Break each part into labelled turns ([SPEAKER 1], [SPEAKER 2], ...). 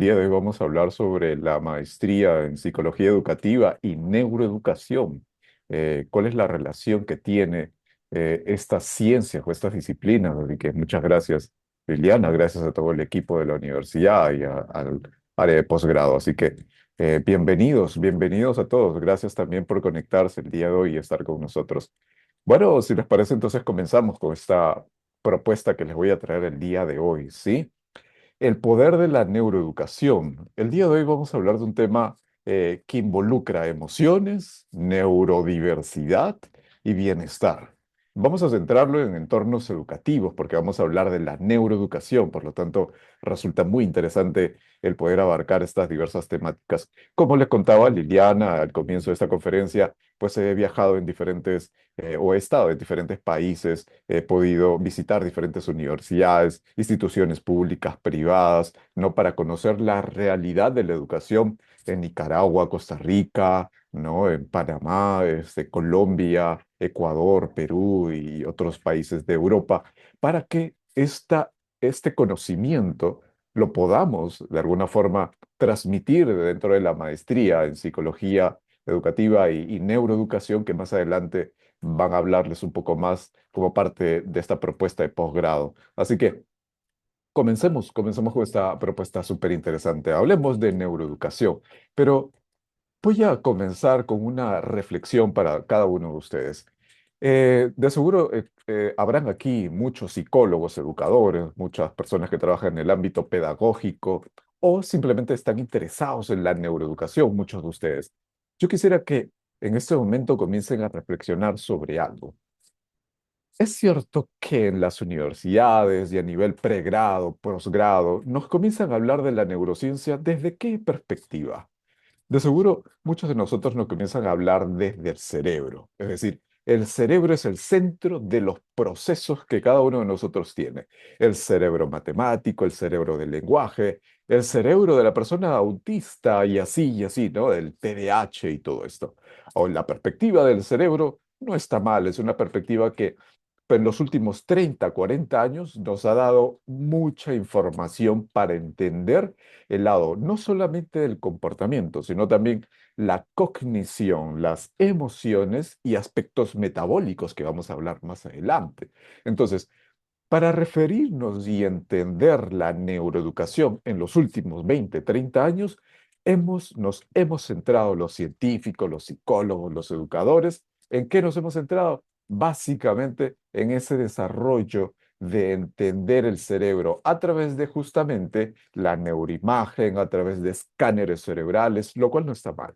[SPEAKER 1] El día de hoy vamos a hablar sobre la maestría en psicología educativa y neuroeducación. ¿Cuál es la relación que tiene estas ciencias o estas disciplinas? Así que muchas gracias, Liliana, gracias a todo el equipo de la universidad y al área de posgrado. Así que bienvenidos a todos. Gracias también por conectarse el día de hoy y estar con nosotros. Bueno, si les parece, entonces comenzamos con esta propuesta que les voy a traer el día de hoy, ¿sí? El poder de la neuroeducación. El día de hoy vamos a hablar de un tema que involucra emociones, neurodiversidad y bienestar. Vamos a centrarlo en entornos educativos porque vamos a hablar de la neuroeducación. Por lo tanto, resulta muy interesante el poder abarcar estas diversas temáticas. Como les contaba Liliana al comienzo de esta conferencia, pues he viajado en diferentes o he estado en diferentes países, he podido visitar diferentes universidades, instituciones públicas, privadas, ¿no? Para conocer la realidad de la educación en Nicaragua, Costa Rica, ¿no? En Panamá, Colombia, Ecuador, Perú y otros países de Europa, para que este conocimiento lo podamos de alguna forma transmitir dentro de la maestría en psicología educativa y neuroeducación que más adelante van a hablarles un poco más como parte de esta propuesta de posgrado. Así que comencemos con esta propuesta súper interesante. Hablemos de neuroeducación, pero voy a comenzar con una reflexión para cada uno de ustedes. De seguro habrán aquí muchos psicólogos, educadores, muchas personas que trabajan en el ámbito pedagógico o simplemente están interesados en la neuroeducación, muchos de ustedes. Yo quisiera que en este momento comiencen a reflexionar sobre algo. Es cierto que en las universidades y a nivel pregrado, posgrado, nos comienzan a hablar de la neurociencia ¿desde qué perspectiva? De seguro, muchos de nosotros nos comienzan a hablar desde el cerebro. Es decir, el cerebro es el centro de los procesos que cada uno de nosotros tiene. El cerebro matemático, el cerebro del lenguaje, el cerebro de la persona autista y así, ¿no? Del TDAH y todo esto. O la perspectiva del cerebro no está mal, es una perspectiva que en los últimos 30, 40 años nos ha dado mucha información para entender el lado no solamente del comportamiento, sino también la cognición, las emociones y aspectos metabólicos que vamos a hablar más adelante. Entonces, para referirnos y entender la neuroeducación en los últimos 20, 30 años, nos hemos centrado los científicos, los psicólogos, los educadores. ¿En qué nos hemos centrado? Básicamente en ese desarrollo de entender el cerebro a través de justamente la neuroimagen, a través de escáneres cerebrales, lo cual no está mal.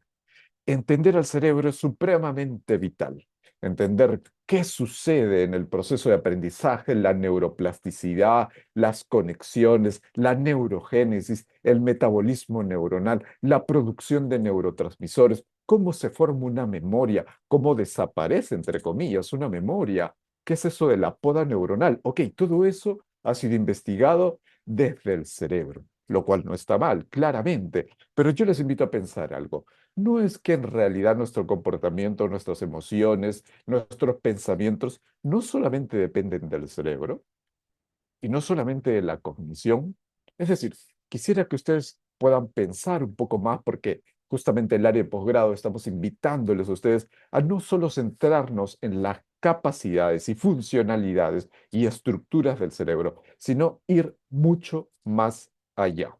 [SPEAKER 1] Entender al cerebro es supremamente vital. Entender qué sucede en el proceso de aprendizaje, la neuroplasticidad, las conexiones, la neurogénesis, el metabolismo neuronal, la producción de neurotransmisores, cómo se forma una memoria, cómo desaparece, entre comillas, una memoria. ¿Qué es eso de la poda neuronal? Ok, todo eso ha sido investigado desde el cerebro, lo cual no está mal, claramente. Pero yo les invito a pensar algo. No es que en realidad nuestro comportamiento, nuestras emociones, nuestros pensamientos no solamente dependen del cerebro y no solamente de la cognición. Es decir, quisiera que ustedes puedan pensar un poco más porque justamente en el área de posgrado estamos invitándoles a ustedes a no solo centrarnos en las capacidades y funcionalidades y estructuras del cerebro, sino ir mucho más allá.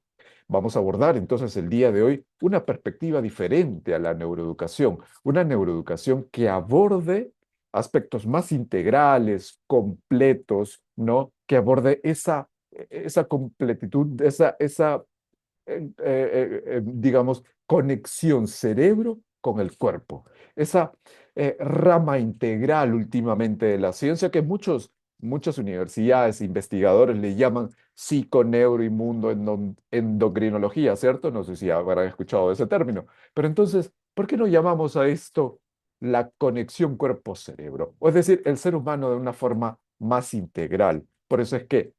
[SPEAKER 1] Vamos a abordar entonces el día de hoy una perspectiva diferente a la neuroeducación, una neuroeducación que aborde aspectos más integrales, completos, ¿no? Que aborde esa completitud, digamos, conexión cerebro con el cuerpo. Esa rama integral últimamente de la ciencia que muchas universidades, investigadores le llaman endocrinología, ¿cierto? No sé si habrán escuchado ese término. Pero entonces, ¿por qué no llamamos a esto la conexión cuerpo-cerebro? O es decir, el ser humano de una forma más integral. Por eso es que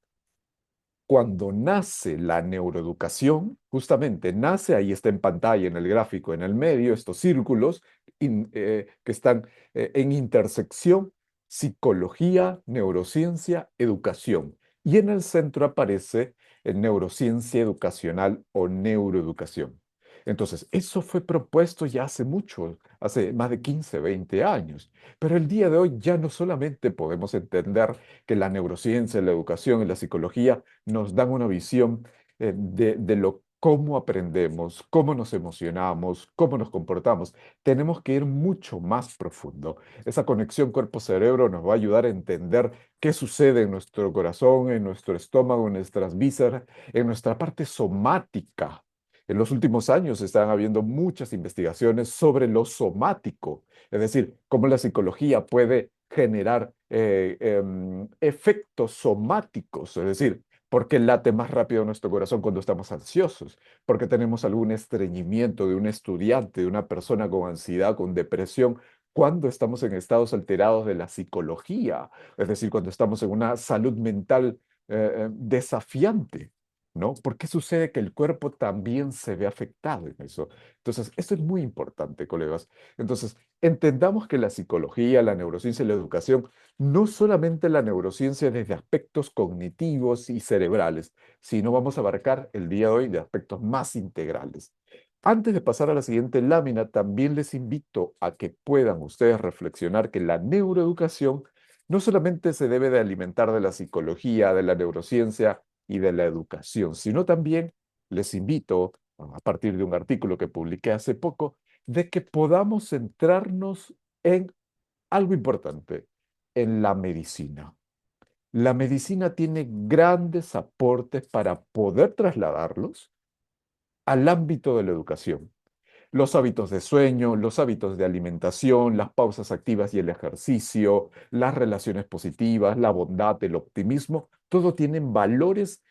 [SPEAKER 1] cuando nace la neuroeducación, justamente nace, ahí está en pantalla, en el gráfico, en el medio, estos círculos que están en intersección, psicología, neurociencia, educación. Y en el centro aparece en neurociencia educacional o neuroeducación. Entonces, eso fue propuesto ya hace mucho, hace más de 15, 20 años. Pero el día de hoy ya no solamente podemos entender que la neurociencia, la educación y la psicología nos dan una visión de lo cómo aprendemos, cómo nos emocionamos, cómo nos comportamos. Tenemos que ir mucho más profundo. Esa conexión cuerpo-cerebro nos va a ayudar a entender qué sucede en nuestro corazón, en nuestro estómago, en nuestras vísceras, en nuestra parte somática. En los últimos años están habiendo muchas investigaciones sobre lo somático, es decir, cómo la psicología puede generar efectos somáticos, es decir, por qué late más rápido nuestro corazón cuando estamos ansiosos, porque tenemos algún estreñimiento de un estudiante, de una persona con ansiedad, con depresión, cuando estamos en estados alterados de la psicología, es decir, cuando estamos en una salud mental desafiante. ¿No? ¿Por qué sucede que el cuerpo también se ve afectado en eso? Entonces, esto es muy importante, colegas. Entonces, entendamos que la psicología, la neurociencia y la educación, no solamente la neurociencia desde aspectos cognitivos y cerebrales, sino vamos a abarcar el día de hoy de aspectos más integrales. Antes de pasar a la siguiente lámina, también les invito a que puedan ustedes reflexionar que la neuroeducación no solamente se debe de alimentar de la psicología, de la neurociencia y de la educación, sino también les invito, a partir de un artículo que publiqué hace poco, de que podamos centrarnos en algo importante, en la medicina. La medicina tiene grandes aportes para poder trasladarlos al ámbito de la educación. Los hábitos de sueño, los hábitos de alimentación, las pausas activas y el ejercicio, las relaciones positivas, la bondad, el optimismo, todo tienen valores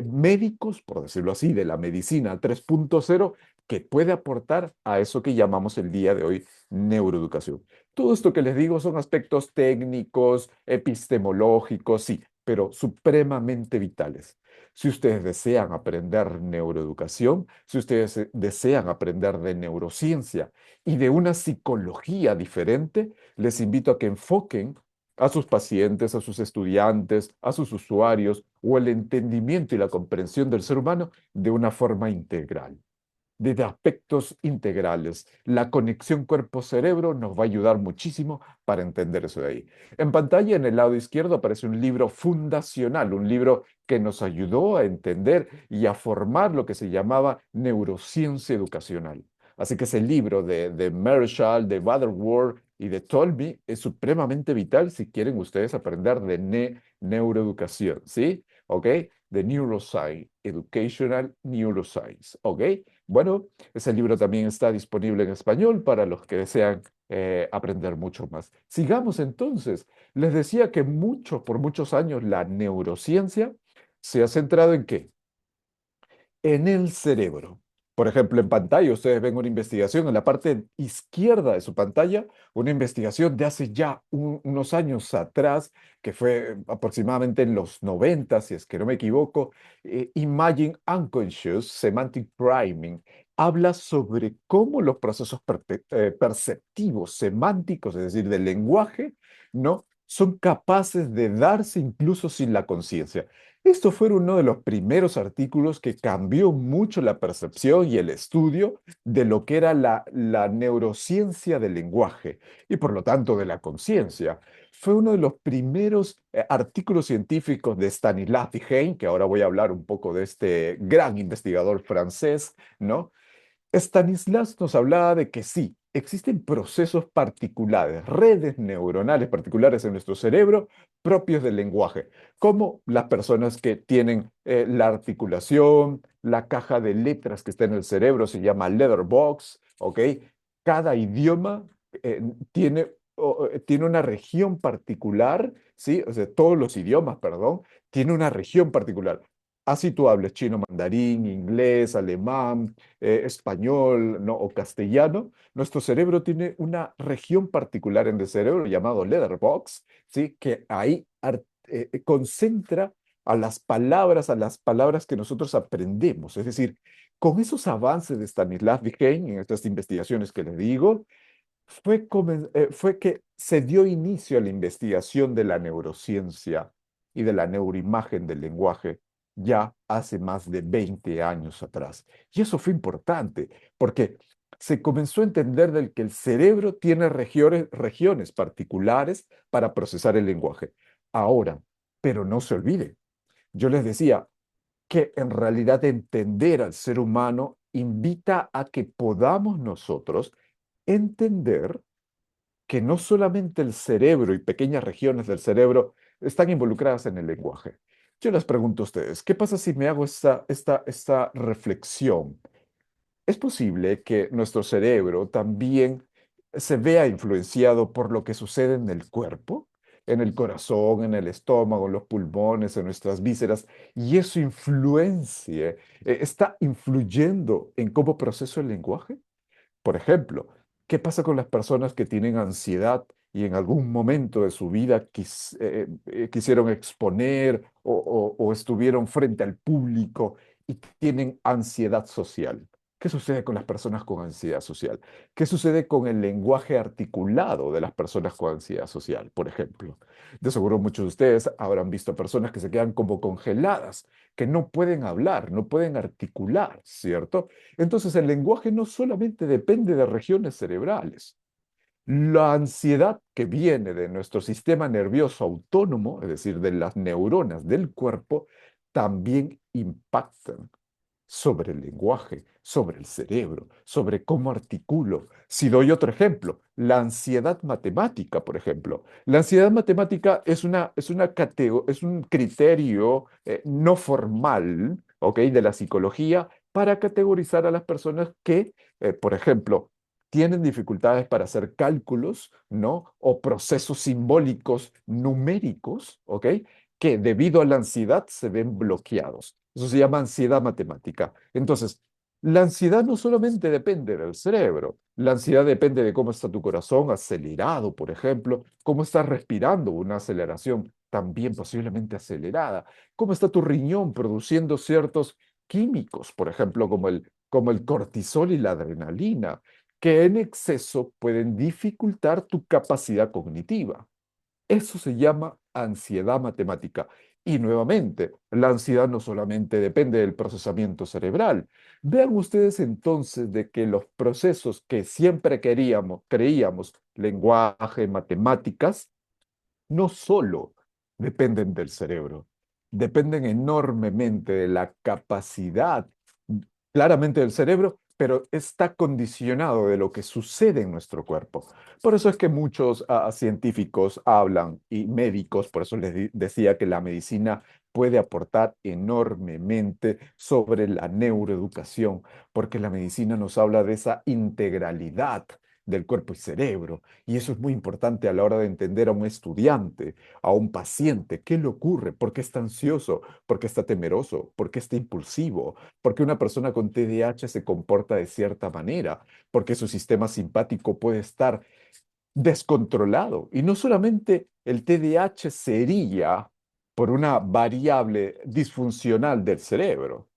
[SPEAKER 1] médicos, por decirlo así, de la medicina 3.0 que puede aportar a eso que llamamos el día de hoy neuroeducación. Todo esto que les digo son aspectos técnicos, epistemológicos, sí, pero supremamente vitales. Si ustedes desean aprender neuroeducación, si ustedes desean aprender de neurociencia y de una psicología diferente, les invito a que enfoquen a sus pacientes, a sus estudiantes, a sus usuarios o el entendimiento y la comprensión del ser humano de una forma integral desde aspectos integrales. La conexión cuerpo-cerebro nos va a ayudar muchísimo para entender eso de ahí. En pantalla, en el lado izquierdo, aparece un libro fundacional, un libro que nos ayudó a entender y a formar lo que se llamaba neurociencia educacional. Así que ese libro de Marshall, de Butterworth y de Tolby es supremamente vital si quieren ustedes aprender de neuroeducación, ¿sí? ¿Ok? De Neuroscience, Educational Neuroscience, ¿ok? Bueno, ese libro también está disponible en español para los que desean aprender mucho más. Sigamos entonces. Les decía que por muchos años, la neurociencia se ha centrado en qué? En el cerebro. Por ejemplo, en pantalla ustedes ven una investigación en la parte izquierda de su pantalla, una investigación de hace ya unos años atrás, que fue aproximadamente en los 90, si es que no me equivoco, Imagine Unconscious Semantic Priming. Habla sobre cómo los procesos perceptivos, semánticos, es decir, del lenguaje, ¿no? Son capaces de darse incluso sin la conciencia. Esto fue uno de los primeros artículos que cambió mucho la percepción y el estudio de lo que era la neurociencia del lenguaje y por lo tanto de la conciencia. Fue uno de los primeros artículos científicos de Stanislas Dehaene, que ahora voy a hablar un poco de este gran investigador francés, ¿no? Stanislas nos hablaba de que sí, existen procesos particulares, redes neuronales particulares en nuestro cerebro propios del lenguaje, como las personas que tienen la articulación, la caja de letras que está en el cerebro se llama letterbox, ¿ok? Cada idioma tiene una región particular, ¿sí? O sea, todos los idiomas, perdón, tienen una región particular. Así tú hables chino, mandarín, inglés, alemán, español, ¿no? O castellano, nuestro cerebro tiene una región particular en el cerebro llamado letterbox, ¿sí? Que ahí concentra a las palabras que nosotros aprendemos. Es decir, con esos avances de Stanislas Dehaene en estas investigaciones que les digo, fue que se dio inicio a la investigación de la neurociencia y de la neuroimagen del lenguaje ya hace más de 20 años atrás. Y eso fue importante, porque se comenzó a entender del que el cerebro tiene regiones particulares para procesar el lenguaje. Ahora, pero no se olvide, yo les decía que en realidad entender al ser humano invita a que podamos nosotros entender que no solamente el cerebro y pequeñas regiones del cerebro están involucradas en el lenguaje. Yo les pregunto a ustedes, ¿qué pasa si me hago esta reflexión? ¿Es posible que nuestro cerebro también se vea influenciado por lo que sucede en el cuerpo, en el corazón, en el estómago, en los pulmones, en nuestras vísceras, y eso está influyendo en cómo proceso el lenguaje? Por ejemplo, ¿qué pasa con las personas que tienen ansiedad y en algún momento de su vida quisieron exponer o estuvieron frente al público y tienen ansiedad social? ¿Qué sucede con las personas con ansiedad social? ¿Qué sucede con el lenguaje articulado de las personas con ansiedad social, por ejemplo? De seguro muchos de ustedes habrán visto personas que se quedan como congeladas, que no pueden hablar, no pueden articular, ¿cierto? Entonces, el lenguaje no solamente depende de regiones cerebrales. La ansiedad que viene de nuestro sistema nervioso autónomo, es decir, de las neuronas del cuerpo, también impactan sobre el lenguaje, sobre el cerebro, sobre cómo articulo. Si doy otro ejemplo, la ansiedad matemática, por ejemplo. La ansiedad matemática es un criterio no formal, ¿ok? De la psicología para categorizar a las personas que, por ejemplo, tienen dificultades para hacer cálculos, ¿no? O procesos simbólicos numéricos, ¿ok? Que debido a la ansiedad se ven bloqueados. Eso se llama ansiedad matemática. Entonces, la ansiedad no solamente depende del cerebro, la ansiedad depende de cómo está tu corazón acelerado, por ejemplo, cómo estás respirando, una aceleración también posiblemente acelerada, cómo está tu riñón produciendo ciertos químicos, por ejemplo, como el cortisol y la adrenalina, que en exceso pueden dificultar tu capacidad cognitiva. Eso se llama ansiedad matemática. Y nuevamente, la ansiedad no solamente depende del procesamiento cerebral. Vean ustedes entonces de que los procesos que siempre creíamos, lenguaje, matemáticas, no solo dependen del cerebro, dependen enormemente de la capacidad, claramente del cerebro, pero está condicionado de lo que sucede en nuestro cuerpo. Por eso es que muchos científicos hablan y médicos, por eso decía que la medicina puede aportar enormemente sobre la neuroeducación, porque la medicina nos habla de esa integralidad del cuerpo y cerebro. Y eso es muy importante a la hora de entender a un estudiante, a un paciente, qué le ocurre, por qué está ansioso, por qué está temeroso, por qué está impulsivo, por qué una persona con TDAH se comporta de cierta manera, porque su sistema simpático puede estar descontrolado. Y no solamente el TDAH sería por una variable disfuncional del cerebro,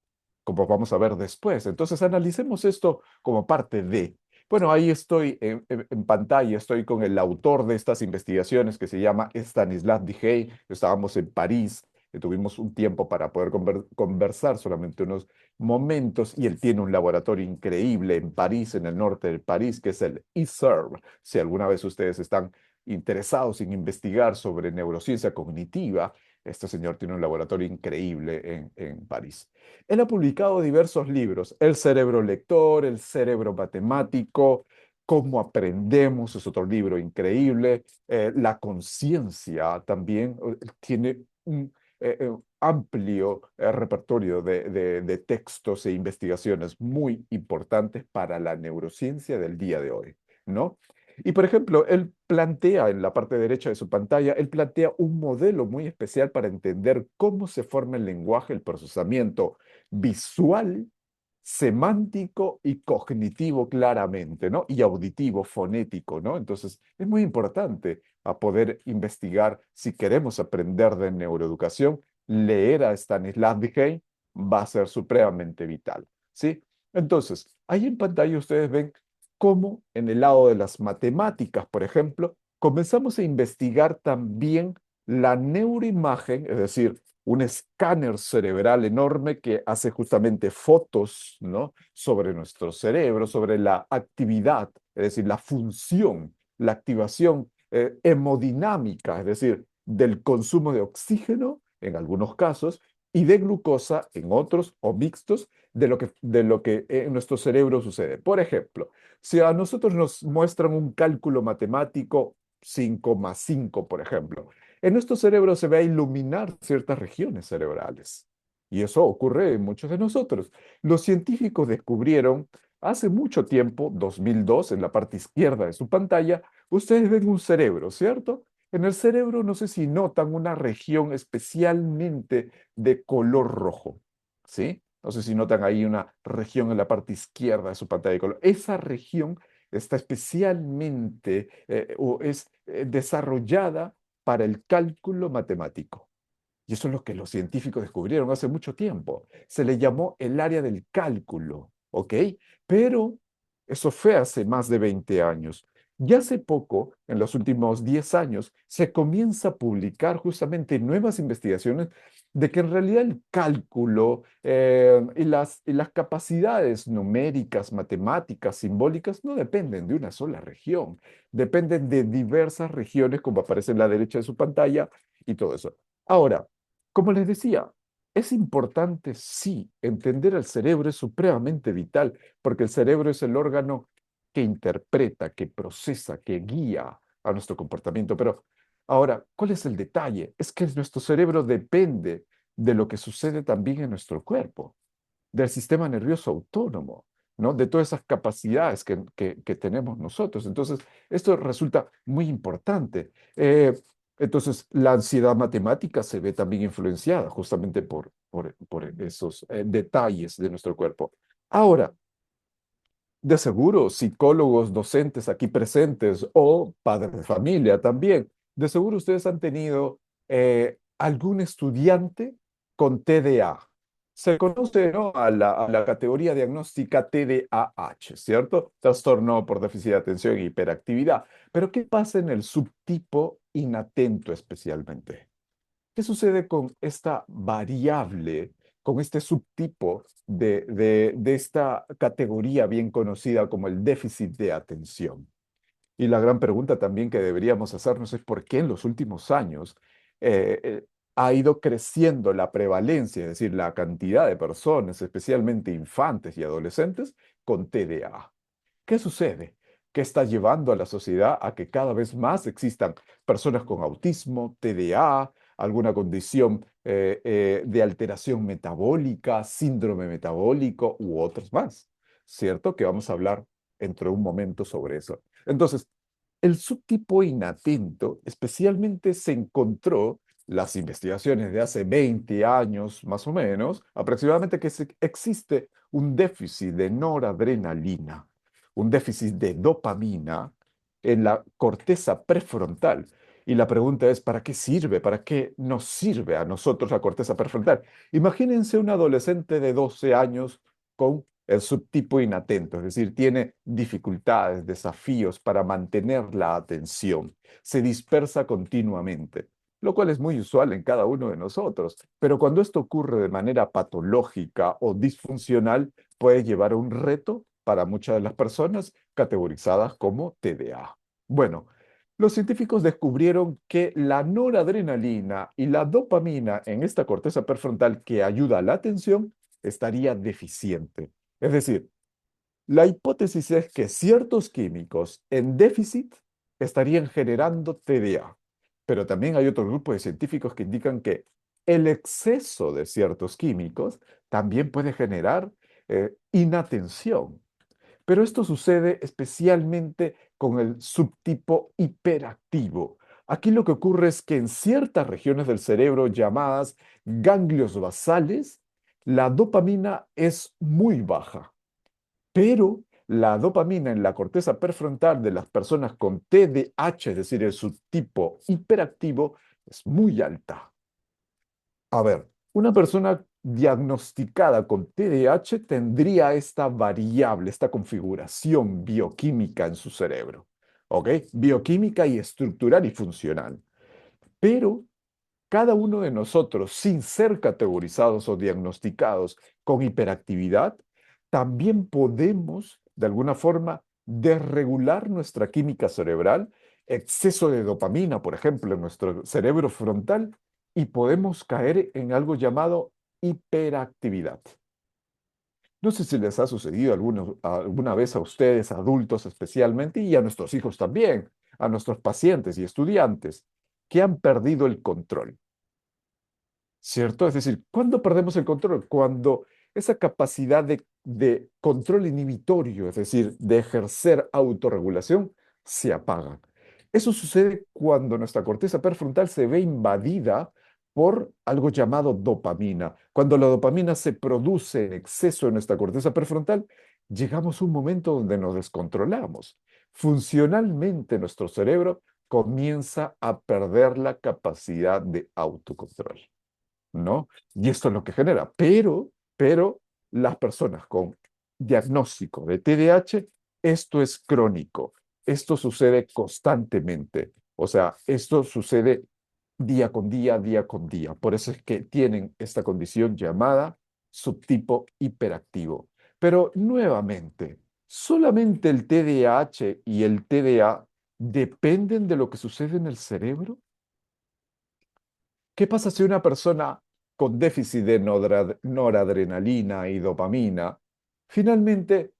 [SPEAKER 1] como vamos a ver después. Entonces, analicemos esto como parte de. Bueno, ahí estoy en pantalla, estoy con el autor de estas investigaciones que se llama Stanislas Dehaene. Estábamos en París, tuvimos un tiempo para poder conversar, solamente unos momentos, y él tiene un laboratorio increíble en París, en el norte de París, que es el ISERV. Si alguna vez ustedes están interesados en investigar sobre neurociencia cognitiva, este señor tiene un laboratorio increíble en París. Él ha publicado diversos libros, El cerebro lector, El cerebro matemático, Cómo aprendemos, es otro libro increíble. La conciencia también tiene un amplio repertorio de textos e investigaciones muy importantes para la neurociencia del día de hoy, ¿no? Y por ejemplo, él plantea en la parte derecha de su pantalla, él plantea un modelo muy especial para entender cómo se forma el lenguaje, el procesamiento visual, semántico y cognitivo claramente, ¿no? Y auditivo, fonético, ¿no? Entonces, es muy importante a poder investigar si queremos aprender de neuroeducación, leer a Stanislas Dehaene va a ser supremamente vital, ¿sí? Entonces, ahí en pantalla ustedes ven cómo en el lado de las matemáticas, por ejemplo, comenzamos a investigar también la neuroimagen, es decir, un escáner cerebral enorme que hace justamente fotos, ¿no? Sobre nuestro cerebro, sobre la actividad, es decir, la función, la activación hemodinámica, es decir, del consumo de oxígeno en algunos casos y de glucosa en otros o mixtos de lo que en nuestro cerebro sucede. Por ejemplo, si a nosotros nos muestran un cálculo matemático 5,5, por ejemplo, en nuestro cerebro se va a iluminar ciertas regiones cerebrales. Y eso ocurre en muchos de nosotros. Los científicos descubrieron hace mucho tiempo, 2002, en la parte izquierda de su pantalla, ustedes ven un cerebro, ¿cierto? En el cerebro no sé si notan una región especialmente de color rojo, ¿sí? No sé si notan ahí una región en la parte izquierda de su pantalla de color. Esa región está especialmente o es desarrollada para el cálculo matemático. Y eso es lo que los científicos descubrieron hace mucho tiempo. Se le llamó el área del cálculo, ¿ok? Pero eso fue hace más de 20 años. Y hace poco, en los últimos 10 años, se comienza a publicar justamente nuevas investigaciones de que en realidad el cálculo y las capacidades numéricas, matemáticas, simbólicas, no dependen de una sola región, dependen de diversas regiones, como aparece en la derecha de su pantalla y todo eso. Ahora, como les decía, es importante, sí, entender al cerebro es supremamente vital, porque el cerebro es el órgano que interpreta, que procesa, que guía a nuestro comportamiento. Pero ahora, ¿cuál es el detalle? Es que nuestro cerebro depende de lo que sucede también en nuestro cuerpo, del sistema nervioso autónomo, ¿no? De todas esas capacidades que tenemos nosotros. Entonces, esto resulta muy importante. Entonces, la ansiedad matemática se ve también influenciada justamente por esos detalles de nuestro cuerpo. Ahora, de seguro, psicólogos, docentes aquí presentes o padres de familia también, de seguro ustedes han tenido algún estudiante con TDA. Se conoce, ¿no? a la categoría diagnóstica TDAH, ¿cierto? Trastorno por déficit de atención y hiperactividad. Pero ¿qué pasa en el subtipo inatento especialmente? ¿Qué sucede con esta variable, con este subtipo de esta categoría bien conocida como el déficit de atención? Y la gran pregunta también que deberíamos hacernos es por qué en los últimos años eh, eh, ha ido creciendo la prevalencia, es decir, la cantidad de personas, especialmente infantes y adolescentes, con TDA. ¿Qué sucede? ¿Qué está llevando a la sociedad a que cada vez más existan personas con autismo, TDA, alguna condición de alteración metabólica, síndrome metabólico u otros más? ¿Cierto? Que vamos a hablar dentro de un momento sobre eso. Entonces, el subtipo inatento especialmente se encontró, las investigaciones de hace 20 años más o menos, aproximadamente que existe un déficit de noradrenalina, un déficit de dopamina en la corteza prefrontal. Y la pregunta es, ¿para qué sirve? ¿Para qué nos sirve a nosotros la corteza prefrontal? Imagínense un adolescente de 12 años con el subtipo inatento, es decir, tiene dificultades, desafíos para mantener la atención, se dispersa continuamente, lo cual es muy usual en cada uno de nosotros. Pero cuando esto ocurre de manera patológica o disfuncional, puede llevar a un reto para muchas de las personas categorizadas como TDA. Bueno, los científicos descubrieron que la noradrenalina y la dopamina en esta corteza prefrontal que ayuda a la atención estaría deficiente. Es decir, la hipótesis es que ciertos químicos en déficit estarían generando TDA, pero también hay otro grupo de científicos que indican que el exceso de ciertos químicos también puede generar inatención. Pero esto sucede especialmente con el subtipo hiperactivo. Aquí lo que ocurre es que en ciertas regiones del cerebro llamadas ganglios basales, la dopamina es muy baja, pero la dopamina en la corteza prefrontal de las personas con TDAH, es decir, el subtipo hiperactivo, es muy alta. A ver, una persona diagnosticada con TDAH tendría esta variable, esta configuración bioquímica en su cerebro, ¿ok? Bioquímica y estructural y funcional. Pero cada uno de nosotros, sin ser categorizados o diagnosticados con hiperactividad, también podemos, de alguna forma, desregular nuestra química cerebral, exceso de dopamina, por ejemplo, en nuestro cerebro frontal, y podemos caer en algo llamado hiperactividad. No sé si les ha sucedido alguna vez a ustedes, adultos especialmente, y a nuestros hijos también, a nuestros pacientes y estudiantes, que han perdido el control. ¿Cierto? Es decir, ¿cuándo perdemos el control? Cuando esa capacidad de control inhibitorio, es decir, de ejercer autorregulación, se apaga. Eso sucede cuando nuestra corteza prefrontal se ve invadida por algo llamado dopamina. Cuando la dopamina se produce en exceso en nuestra corteza prefrontal, llegamos a un momento donde nos descontrolamos. Funcionalmente, nuestro cerebro comienza a perder la capacidad de autocontrol. ¿No? Y esto es lo que genera. Pero las personas con diagnóstico de TDAH, esto es crónico. Esto sucede constantemente. O sea, esto sucede día con día, día con día. Por eso es que tienen esta condición llamada subtipo hiperactivo. Pero nuevamente, solamente el TDAH y el TDA dependen de lo que sucede en el cerebro. ¿Qué pasa si una persona con déficit de noradrenalina y dopamina, finalmente,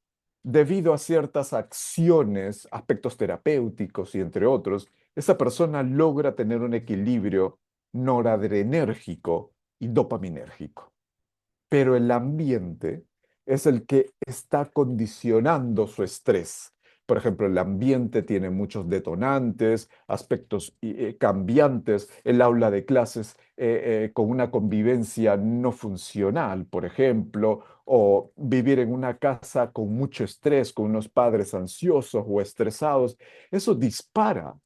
[SPEAKER 1] debido a ciertas acciones, aspectos terapéuticos y entre otros, esa persona logra tener un equilibrio noradrenérgico y dopaminérgico? Pero el ambiente es el que está condicionando su estrés. Por ejemplo, el ambiente tiene muchos detonantes, aspectos cambiantes, el aula de clases con una convivencia no funcional, por ejemplo, o vivir en una casa con mucho estrés, con unos padres ansiosos o estresados. Eso dispara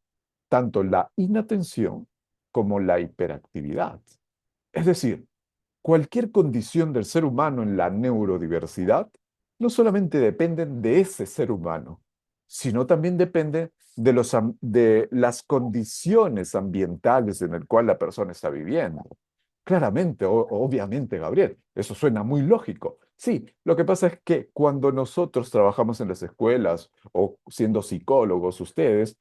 [SPEAKER 1] tanto la inatención como la hiperactividad. Es decir, cualquier condición del ser humano en la neurodiversidad no solamente dependen de ese ser humano, sino también depende de las condiciones ambientales en las cuales la persona está viviendo. Claramente, obviamente, Gabriel, eso suena muy lógico. Sí, lo que pasa es que cuando nosotros trabajamos en las escuelas o siendo psicólogos ustedes,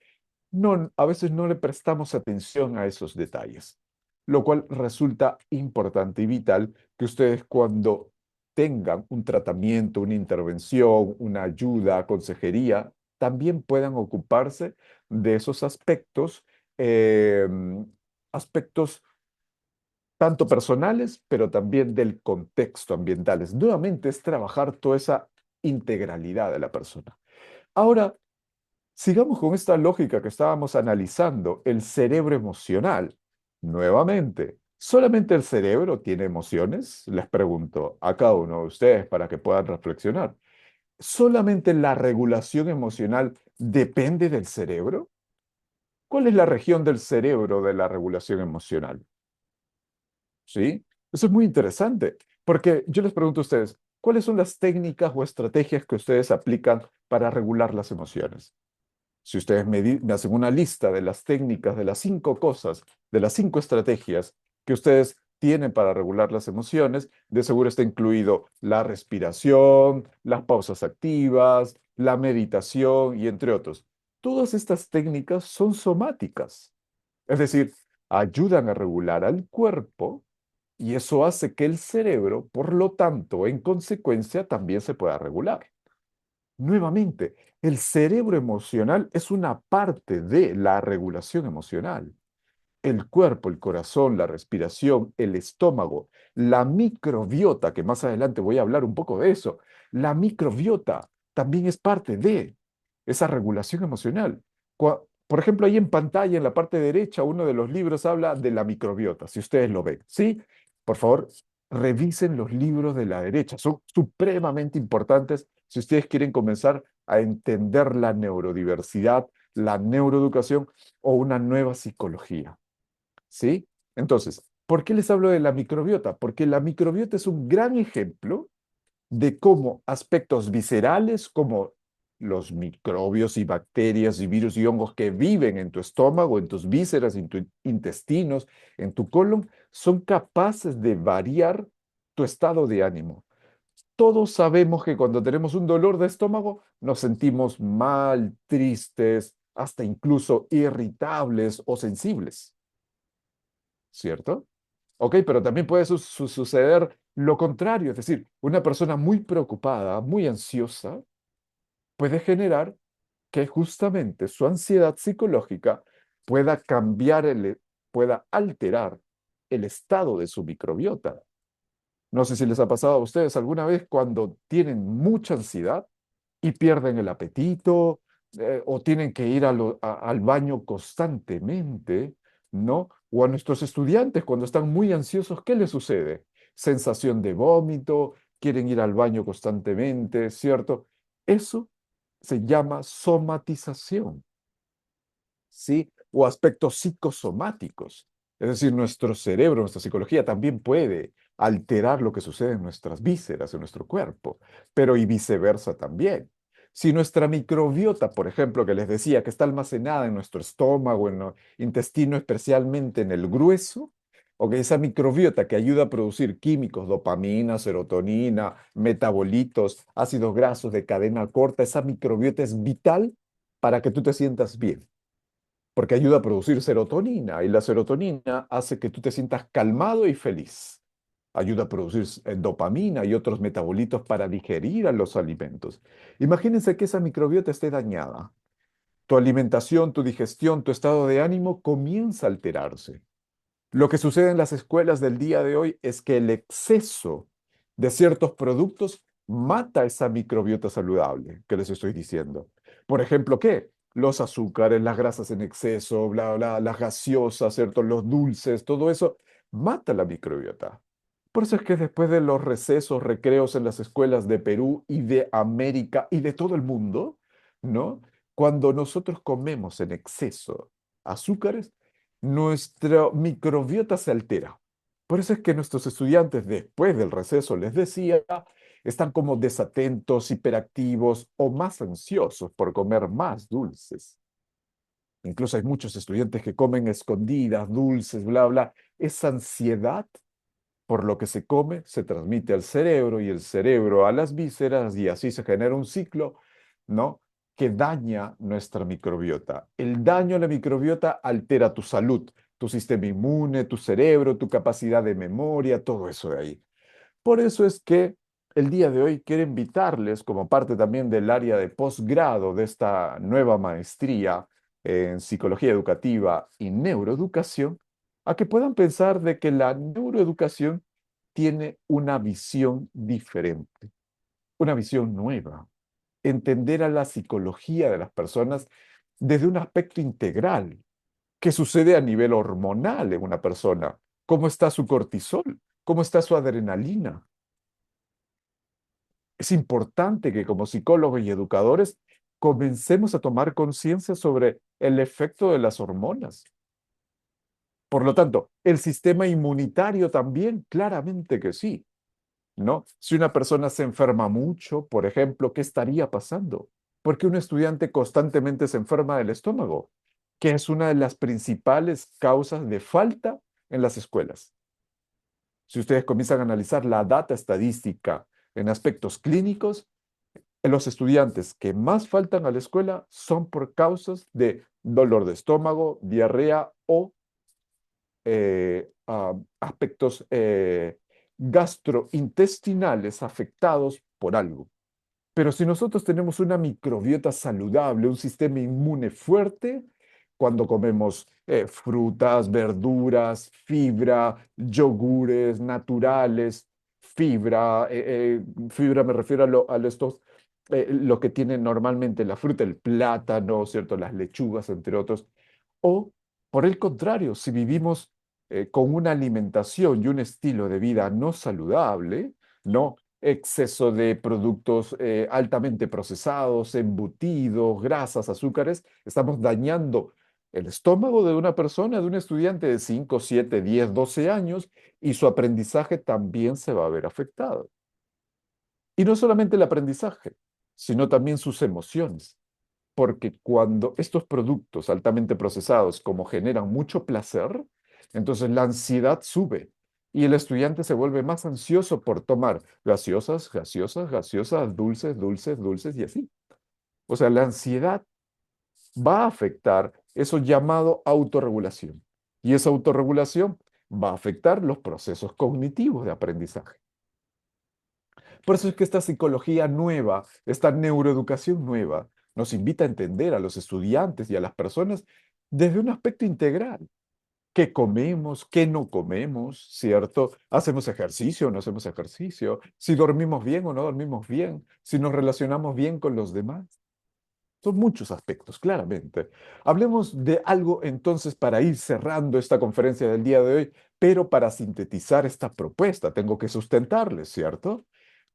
[SPEAKER 1] no, a veces no le prestamos atención a esos detalles, lo cual resulta importante y vital que ustedes cuando tengan un tratamiento, una intervención, una ayuda, consejería, también puedan ocuparse de esos aspectos, eh, aspectos tanto personales, pero también del contexto ambientales. Nuevamente es trabajar toda esa integralidad de la persona. Ahora, sigamos con esta lógica que estábamos analizando, el cerebro emocional. Nuevamente, ¿solamente el cerebro tiene emociones? Les pregunto a cada uno de ustedes para que puedan reflexionar. ¿Solamente la regulación emocional depende del cerebro? ¿Cuál es la región del cerebro de la regulación emocional? ¿Sí? Eso es muy interesante, porque yo les pregunto a ustedes, ¿cuáles son las técnicas o estrategias que ustedes aplican para regular las emociones? Si ustedes me hacen una lista de las técnicas, de las 5 cosas, de las 5 estrategias que ustedes tienen para regular las emociones, de seguro está incluido la respiración, las pausas activas, la meditación y entre otros. Todas estas técnicas son somáticas, es decir, ayudan a regular al cuerpo y eso hace que el cerebro, por lo tanto, en consecuencia, también se pueda regular. Nuevamente, el cerebro emocional es una parte de la regulación emocional. El cuerpo, el corazón, la respiración, el estómago, la microbiota, que más adelante voy a hablar un poco de eso, la microbiota también es parte de esa regulación emocional. Por ejemplo, ahí en pantalla, en la parte derecha, uno de los libros habla de la microbiota, si ustedes lo ven, ¿sí? Por favor, revisen los libros de la derecha, son supremamente importantes si ustedes quieren comenzar a entender la neurodiversidad, la neuroeducación o una nueva psicología. ¿Sí? Entonces, ¿por qué les hablo de la microbiota? Porque la microbiota es un gran ejemplo de cómo aspectos viscerales como los microbios y bacterias y virus y hongos que viven en tu estómago, en tus vísceras, en tus intestinos, en tu colon, son capaces de variar tu estado de ánimo. Todos sabemos que cuando tenemos un dolor de estómago nos sentimos mal, tristes, hasta incluso irritables o sensibles, ¿cierto? Ok, pero también puede suceder lo contrario, es decir, una persona muy preocupada, muy ansiosa, puede generar que justamente su ansiedad psicológica pueda cambiar, pueda alterar el estado de su microbiota. No sé si les ha pasado a ustedes alguna vez cuando tienen mucha ansiedad y pierden el apetito, o tienen que ir al baño constantemente, ¿no? O a nuestros estudiantes cuando están muy ansiosos, ¿qué les sucede? Sensación de vómito, quieren ir al baño constantemente, ¿cierto? Eso se llama somatización. ¿Sí? O aspectos psicosomáticos. Es decir, nuestro cerebro, nuestra psicología también puede alterar lo que sucede en nuestras vísceras, en nuestro cuerpo, pero y viceversa también. Si nuestra microbiota, por ejemplo, que les decía que está almacenada en nuestro estómago, en el intestino, especialmente en el grueso, o que esa microbiota que ayuda a producir químicos, dopamina, serotonina, metabolitos, ácidos grasos de cadena corta, esa microbiota es vital para que tú te sientas bien porque ayuda a producir serotonina y la serotonina hace que tú te sientas calmado y feliz. Ayuda a producir dopamina y otros metabolitos para digerir a los alimentos. Imagínense que esa microbiota esté dañada. Tu alimentación, tu digestión, tu estado de ánimo comienza a alterarse. Lo que sucede en las escuelas del día de hoy es que el exceso de ciertos productos mata esa microbiota saludable que les estoy diciendo. Por ejemplo, ¿qué? Los azúcares, las grasas en exceso, bla, bla, las gaseosas, ¿cierto? Los dulces, todo eso mata la microbiota. Por eso es que después de los recesos, recreos en las escuelas de Perú y de América y de todo el mundo, ¿no? Cuando nosotros comemos en exceso azúcares, nuestra microbiota se altera. Por eso es que nuestros estudiantes, después del receso, les decía, están como desatentos, hiperactivos o más ansiosos por comer más dulces. Incluso hay muchos estudiantes que comen escondidas, dulces, bla, bla. Esa ansiedad por lo que se come se transmite al cerebro y el cerebro a las vísceras y así se genera un ciclo, ¿no? Que daña nuestra microbiota. El daño a la microbiota altera tu salud, tu sistema inmune, tu cerebro, tu capacidad de memoria, todo eso de ahí. Por eso es que el día de hoy quiero invitarles, como parte también del área de posgrado de esta nueva maestría en psicología educativa y neuroeducación, a que puedan pensar de que la neuroeducación tiene una visión diferente, una visión nueva. Entender a la psicología de las personas desde un aspecto integral. ¿Qué sucede a nivel hormonal en una persona? ¿Cómo está su cortisol? ¿Cómo está su adrenalina? Es importante que como psicólogos y educadores comencemos a tomar conciencia sobre el efecto de las hormonas. Por lo tanto, el sistema inmunitario también, claramente que sí, ¿no? Si una persona se enferma mucho, por ejemplo, ¿qué estaría pasando? Porque un estudiante constantemente se enferma del estómago, que es una de las principales causas de falta en las escuelas. Si ustedes comienzan a analizar la data estadística en aspectos clínicos, los estudiantes que más faltan a la escuela son por causas de dolor de estómago, diarrea o aspectos gastrointestinales afectados por algo. Pero si nosotros tenemos una microbiota saludable, un sistema inmune fuerte, cuando comemos frutas, verduras, fibra, yogures naturales, fibra me refiero lo que tiene normalmente la fruta, el plátano, ¿cierto? Las lechugas, entre otros. O, por el contrario, si vivimos con una alimentación y un estilo de vida no saludable, ¿no? Exceso de productos altamente procesados, embutidos, grasas, azúcares, estamos dañando el estómago de una persona, de un estudiante de 5, 7, 10, 12 años y su aprendizaje también se va a ver afectado. Y no solamente el aprendizaje. sino también sus emociones. Porque cuando estos productos altamente procesados como generan mucho placer, entonces la ansiedad sube y el estudiante se vuelve más ansioso por tomar gaseosas, gaseosas, gaseosas, dulces, dulces, dulces y así. O sea, la ansiedad va a afectar eso llamado autorregulación. Y esa autorregulación va a afectar los procesos cognitivos de aprendizaje. Por eso es que esta psicología nueva, esta neuroeducación nueva, nos invita a entender a los estudiantes y a las personas desde un aspecto integral. ¿Qué comemos? ¿Qué no comemos? ¿Cierto? ¿Hacemos ejercicio o no hacemos ejercicio? ¿Si dormimos bien o no dormimos bien? ¿Si nos relacionamos bien con los demás? Son muchos aspectos, claramente. Hablemos de algo entonces para ir cerrando esta conferencia del día de hoy, pero para sintetizar esta propuesta tengo que sustentarles, ¿cierto?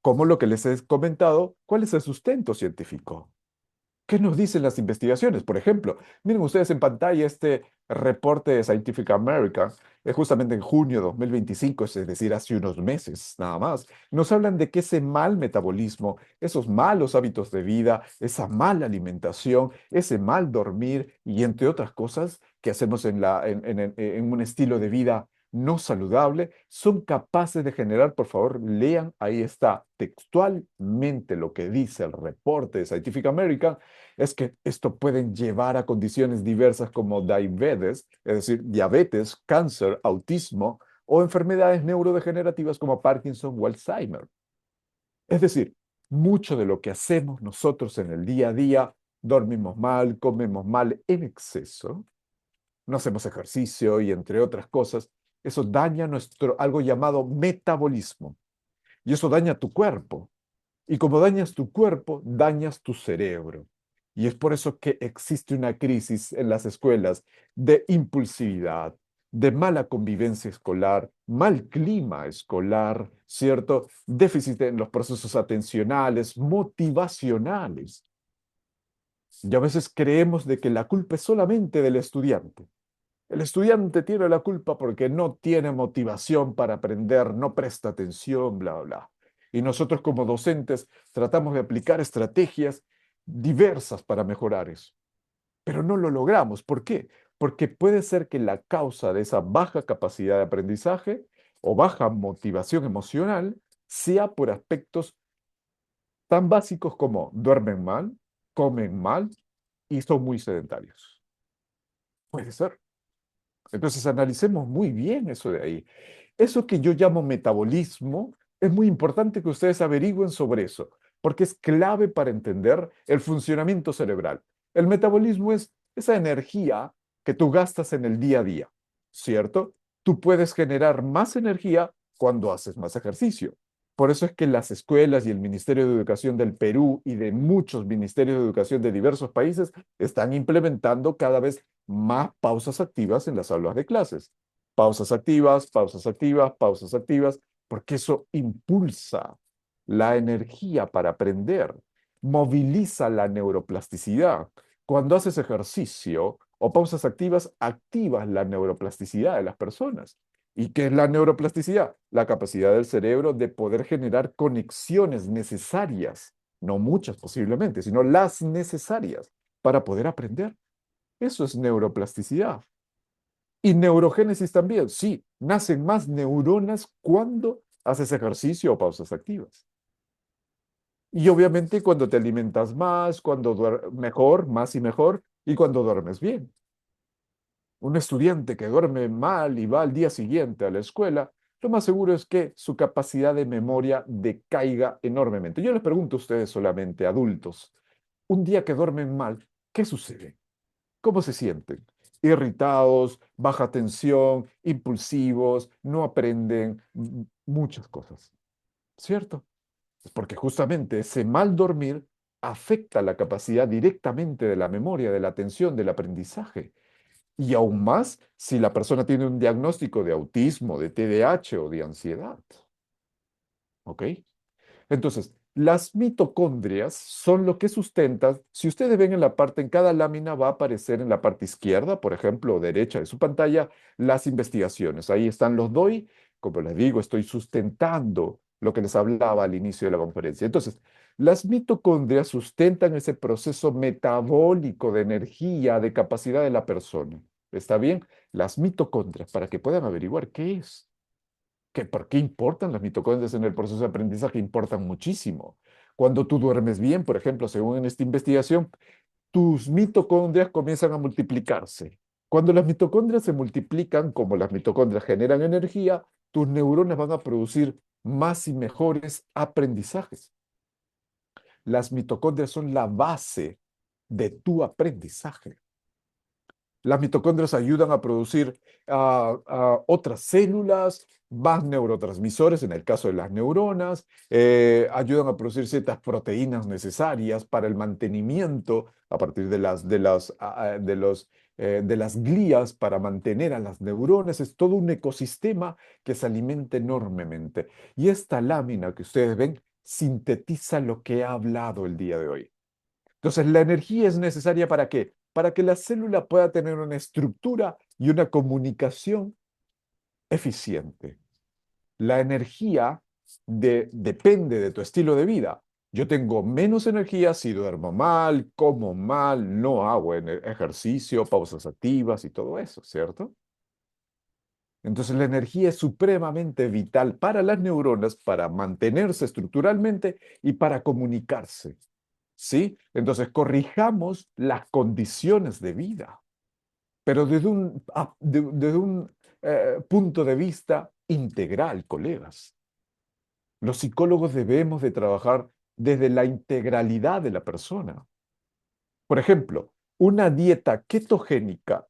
[SPEAKER 1] Como lo que les he comentado, ¿cuál es el sustento científico? ¿Qué nos dicen las investigaciones? Por ejemplo, miren ustedes en pantalla este reporte de Scientific American, justamente en junio de 2025, es decir, hace unos meses nada más. Nos hablan de que ese mal metabolismo, esos malos hábitos de vida, esa mala alimentación, ese mal dormir y entre otras cosas que hacemos en un estilo de vida no saludable, son capaces de generar, por favor, lean, ahí está textualmente lo que dice el reporte de Scientific American, es que esto puede llevar a condiciones diversas como diabetes, es decir, diabetes, cáncer, autismo o enfermedades neurodegenerativas como Parkinson o Alzheimer. Es decir, mucho de lo que hacemos nosotros en el día a día, dormimos mal, comemos mal en exceso, no hacemos ejercicio y entre otras cosas, eso daña nuestro algo llamado metabolismo y eso daña tu cuerpo. Y como dañas tu cuerpo, dañas tu cerebro. Y es por eso que existe una crisis en las escuelas de impulsividad, de mala convivencia escolar, mal clima escolar, ¿cierto? Déficit en los procesos atencionales, motivacionales. Y a veces creemos de que la culpa es solamente del estudiante. El estudiante tiene la culpa porque no tiene motivación para aprender, no presta atención, bla, bla. Y nosotros como docentes tratamos de aplicar estrategias diversas para mejorar eso, pero no lo logramos. ¿Por qué? Porque puede ser que la causa de esa baja capacidad de aprendizaje o baja motivación emocional sea por aspectos tan básicos como duermen mal, comen mal y son muy sedentarios. Puede ser. Entonces analicemos muy bien eso de ahí. Eso que yo llamo metabolismo, es muy importante que ustedes averigüen sobre eso, porque es clave para entender el funcionamiento cerebral. El metabolismo es esa energía que tú gastas en el día a día, ¿cierto? Tú puedes generar más energía cuando haces más ejercicio. Por eso es que las escuelas y el Ministerio de Educación del Perú y de muchos ministerios de educación de diversos países están implementando cada vez más pausas activas en las aulas de clases. Pausas activas, pausas activas, pausas activas, porque eso impulsa la energía para aprender, moviliza la neuroplasticidad. Cuando haces ejercicio o pausas activas, activas la neuroplasticidad de las personas. ¿Y qué es la neuroplasticidad? La capacidad del cerebro de poder generar conexiones necesarias, no muchas posiblemente, sino las necesarias para poder aprender. Eso es neuroplasticidad. Y neurogénesis también. Sí, nacen más neuronas cuando haces ejercicio o pausas activas. Y obviamente cuando te alimentas más, cuando mejor, más y mejor, y cuando duermes bien. Un estudiante que duerme mal y va al día siguiente a la escuela, lo más seguro es que su capacidad de memoria decaiga enormemente. Yo les pregunto a ustedes solamente, adultos, un día que duermen mal, ¿qué sucede? ¿Cómo se sienten? Irritados, baja tensión, impulsivos, no aprenden muchas cosas, ¿cierto? Es porque justamente ese mal dormir afecta la capacidad directamente de la memoria, de la atención, del aprendizaje. Y aún más si la persona tiene un diagnóstico de autismo, de TDAH o de ansiedad. ¿Ok? Entonces, las mitocondrias son lo que sustentan, si ustedes ven en la parte, en cada lámina va a aparecer en la parte izquierda, por ejemplo, o derecha de su pantalla, las investigaciones. Ahí están los doy, como les digo, estoy sustentando lo que les hablaba al inicio de la conferencia. Entonces, Las mitocondrias sustentan ese proceso metabólico de energía, de capacidad de la persona. ¿Está bien? Las mitocondrias, para que puedan averiguar qué es. ¿Por qué importan las mitocondrias en el proceso de aprendizaje? Importan muchísimo. Cuando tú duermes bien, por ejemplo, según en esta investigación, tus mitocondrias comienzan a multiplicarse. Cuando las mitocondrias se multiplican, como las mitocondrias generan energía, tus neuronas van a producir más y mejores aprendizajes. Las mitocondrias son la base de tu aprendizaje. Las mitocondrias ayudan a producir otras células, más neurotransmisores, en el caso de las neuronas, ayudan a producir ciertas proteínas necesarias para el mantenimiento a partir de las glías para mantener a las neuronas. Es todo un ecosistema que se alimenta enormemente. Y esta lámina que ustedes ven sintetiza lo que he hablado el día de hoy. Entonces, la energía es necesaria ¿para qué? Para que la célula pueda tener una estructura y una comunicación eficiente. La energía depende de tu estilo de vida. Yo tengo menos energía si duermo mal, como mal, no hago ejercicio, pausas activas y todo eso, ¿cierto? Entonces la energía es supremamente vital para las neuronas, para mantenerse estructuralmente y para comunicarse. ¿Sí? Entonces, corrijamos las condiciones de vida, pero desde un punto de vista integral, colegas. Los psicólogos debemos de trabajar desde la integralidad de la persona. Por ejemplo, una dieta ketogénica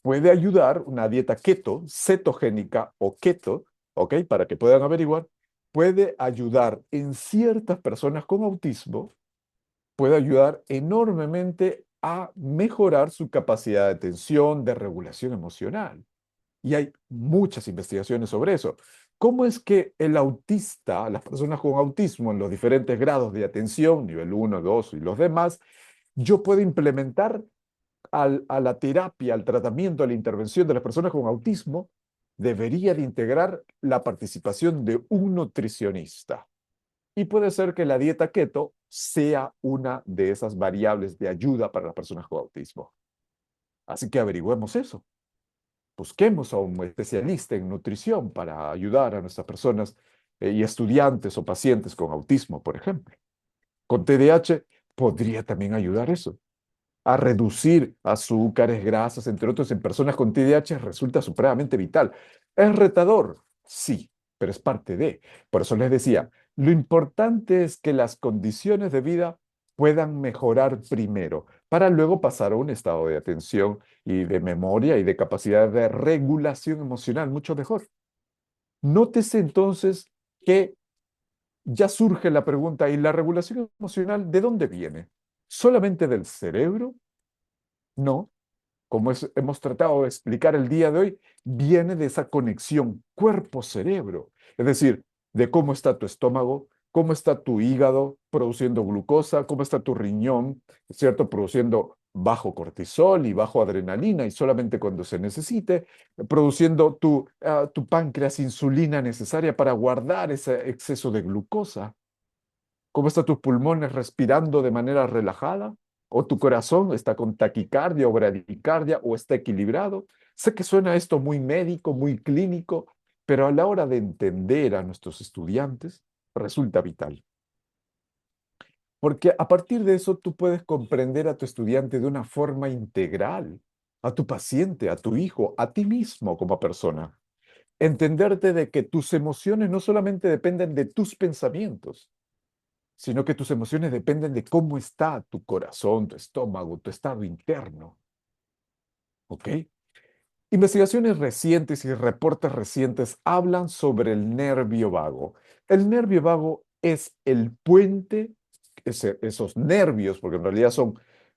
[SPEAKER 1] puede ayudar, una dieta keto, cetogénica o keto, ¿ok? Para que puedan averiguar, puede ayudar en ciertas personas con autismo, puede ayudar enormemente a mejorar su capacidad de atención, de regulación emocional. Y hay muchas investigaciones sobre eso. ¿Cómo es que el autista, las personas con autismo en los diferentes grados de atención, nivel uno, 2 y los demás, yo puedo implementar a la terapia, al tratamiento, a la intervención de las personas con autismo, debería de integrar la participación de un nutricionista? Y puede ser que la dieta keto sea una de esas variables de ayuda para las personas con autismo. Así que averigüemos eso. Busquemos a un especialista en nutrición para ayudar a nuestras personas y estudiantes o pacientes con autismo, por ejemplo. Con TDAH podría también ayudar eso. A reducir azúcares, grasas, entre otros, en personas con TDAH resulta supremamente vital. ¿Es retador? Sí, pero es parte de. Por eso les decía, lo importante es que las condiciones de vida puedan mejorar primero, para luego pasar a un estado de atención y de memoria y de capacidad de regulación emocional mucho mejor. Nótese entonces que ya surge la pregunta, ¿y la regulación emocional de dónde viene? ¿Solamente del cerebro? No, como hemos tratado de explicar el día de hoy, viene de esa conexión cuerpo-cerebro. Es decir, de cómo está tu estómago, cómo está tu hígado produciendo glucosa, cómo está tu riñón, ¿cierto? Produciendo bajo cortisol y bajo adrenalina y solamente cuando se necesite, produciendo tu páncreas insulina necesaria para guardar ese exceso de glucosa. ¿Cómo están tus pulmones respirando de manera relajada? ¿O tu corazón está con taquicardia o bradicardia o está equilibrado? Sé que suena esto muy médico, muy clínico, pero a la hora de entender a nuestros estudiantes resulta vital. Porque a partir de eso tú puedes comprender a tu estudiante de una forma integral, a tu paciente, a tu hijo, a ti mismo como persona. Entenderte de que tus emociones no solamente dependen de tus pensamientos, sino que tus emociones dependen de cómo está tu corazón, tu estómago, tu estado interno. ¿Ok? Investigaciones recientes y reportes recientes hablan sobre el nervio vago. El nervio vago es el puente, esos nervios, porque en realidad son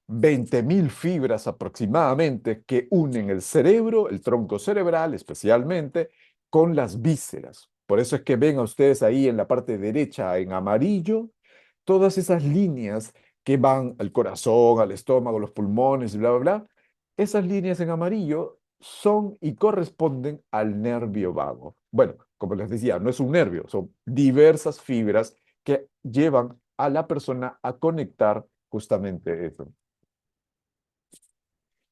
[SPEAKER 1] 20.000 fibras aproximadamente que unen el cerebro, el tronco cerebral especialmente, con las vísceras. Por eso es que ven a ustedes ahí en la parte derecha en amarillo todas esas líneas que van al corazón, al estómago, los pulmones y bla, bla, bla. Esas líneas en amarillo son y corresponden al nervio vago. Bueno, como les decía, no es un nervio, son diversas fibras que llevan a la persona a conectar justamente eso.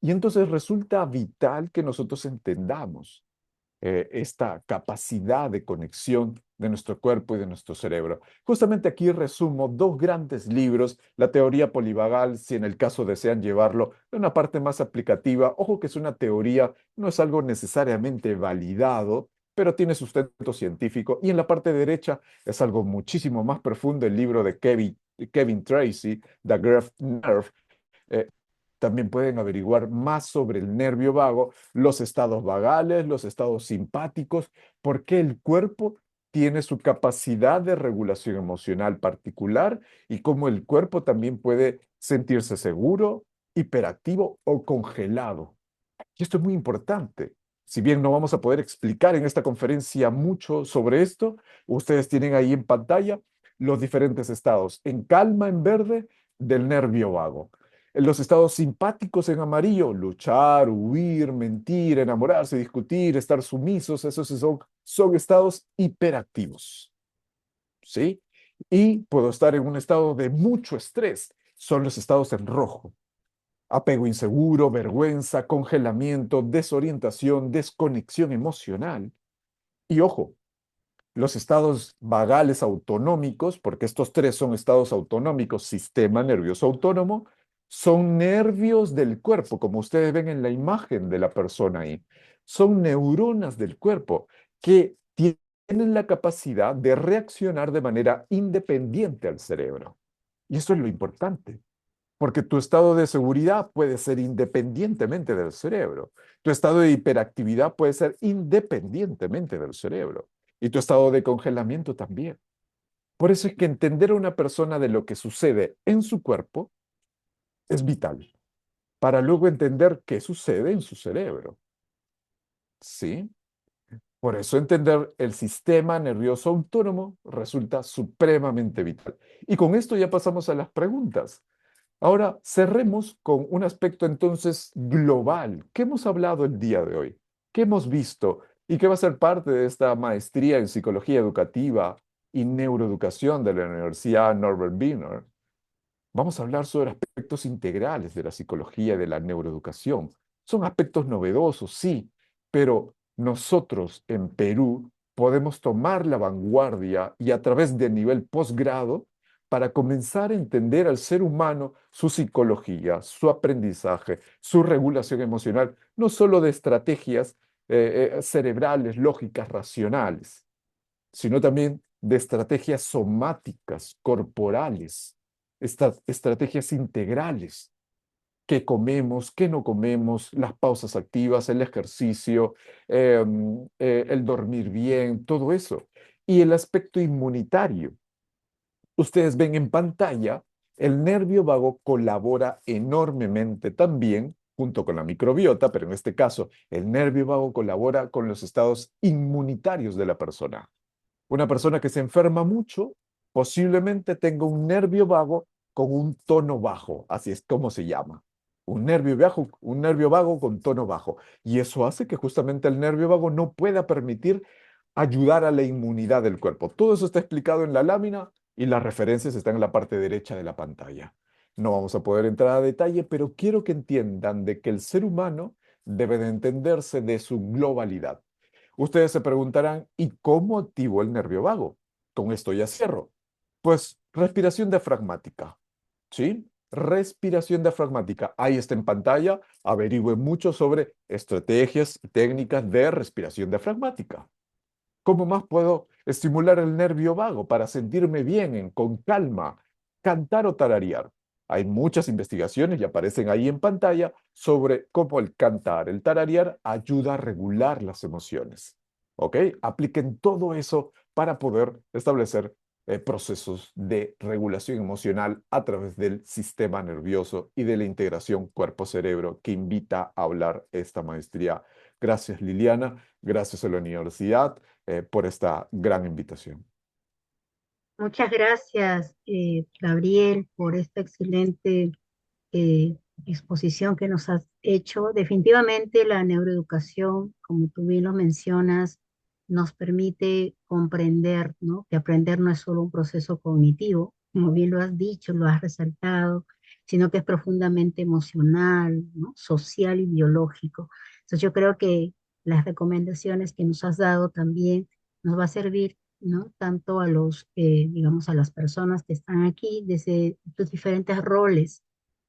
[SPEAKER 1] Y entonces resulta vital que nosotros entendamos esta capacidad de conexión de nuestro cuerpo y de nuestro cerebro. Justamente aquí resumo dos grandes libros, la teoría polivagal, si en el caso desean llevarlo a una parte más aplicativa. Ojo que es una teoría, no es algo necesariamente validado, pero tiene sustento científico. Y en la parte derecha es algo muchísimo más profundo, el libro de Kevin Tracy, The Graph Nerve. eh, También pueden averiguar más sobre el nervio vago, los estados vagales, los estados simpáticos, porque el cuerpo tiene su capacidad de regulación emocional particular y cómo el cuerpo también puede sentirse seguro, hiperactivo o congelado. Y esto es muy importante. Si bien no vamos a poder explicar en esta conferencia mucho sobre esto, ustedes tienen ahí en pantalla los diferentes estados. En calma, en verde, del nervio vago. En los estados simpáticos en amarillo, luchar, huir, mentir, enamorarse, discutir, estar sumisos, esos son estados hiperactivos. ¿Sí? Y puedo estar en un estado de mucho estrés, son los estados en rojo. Apego inseguro, vergüenza, congelamiento, desorientación, desconexión emocional. Y ojo, los estados vagales autonómicos, porque estos tres son estados autonómicos, sistema nervioso autónomo, son nervios del cuerpo, como ustedes ven en la imagen de la persona ahí. Son neuronas del cuerpo que tienen la capacidad de reaccionar de manera independiente al cerebro. Y eso es lo importante. Porque tu estado de seguridad puede ser independientemente del cerebro. Tu estado de hiperactividad puede ser independientemente del cerebro. Y tu estado de congelamiento también. Por eso es que entender a una persona de lo que sucede en su cuerpo es vital, para luego entender qué sucede en su cerebro. ¿Sí? Por eso entender el sistema nervioso autónomo resulta supremamente vital. Y con esto ya pasamos a las preguntas. Ahora cerremos con un aspecto entonces global. ¿Qué hemos hablado el día de hoy? ¿Qué hemos visto? ¿Y qué va a ser parte de esta maestría en psicología educativa y neuroeducación de la Universidad Norbert Wiener? Vamos a hablar sobre aspectos integrales de la psicología y de la neuroeducación. Son aspectos novedosos, sí, pero nosotros en Perú podemos tomar la vanguardia y a través del nivel posgrado para comenzar a entender al ser humano, su psicología, su aprendizaje, su regulación emocional, no solo de estrategias cerebrales, lógicas, racionales, sino también de estrategias somáticas, corporales, estrategias integrales, qué comemos, qué no comemos, las pausas activas, el ejercicio, el dormir bien, todo eso. Y el aspecto inmunitario. Ustedes ven en pantalla, el nervio vago colabora enormemente también junto con la microbiota, pero en este caso el nervio vago colabora con los estados inmunitarios de la persona. Una persona que se enferma mucho posiblemente tenga un nervio vago con un tono bajo, así es como se llama. Un nervio vago con tono bajo. Y eso hace que justamente el nervio vago no pueda permitir ayudar a la inmunidad del cuerpo. Todo eso está explicado en la lámina y las referencias están en la parte derecha de la pantalla. No vamos a poder entrar a detalle, pero quiero que entiendan de que el ser humano debe de entenderse de su globalidad. Ustedes se preguntarán, ¿y cómo activo el nervio vago? Con esto ya cierro. Pues respiración diafragmática, ¿sí? Respiración diafragmática. Ahí está en pantalla. Averigüe mucho sobre estrategias y técnicas de respiración diafragmática. ¿Cómo más puedo estimular el nervio vago para sentirme bien, con calma, cantar o tararear? Hay muchas investigaciones y aparecen ahí en pantalla sobre cómo el cantar, el tararear ayuda a regular las emociones. ¿Ok? Apliquen todo eso para poder establecer procesos de regulación emocional a través del sistema nervioso y de la integración cuerpo-cerebro que invita a hablar esta maestría. Gracias, Liliana. Gracias a la universidad por esta gran invitación.
[SPEAKER 2] Muchas gracias, Gabriel, por esta excelente exposición que nos has hecho. Definitivamente la neuroeducación, como tú bien lo mencionas, nos permite comprender, ¿no? Que aprender no es solo un proceso cognitivo, como bien lo has dicho, lo has resaltado, sino que es profundamente emocional, ¿no? Social y biológico. Entonces yo creo que las recomendaciones que nos has dado también nos va a servir, ¿no? Tanto a digamos, a las personas que están aquí desde sus diferentes roles,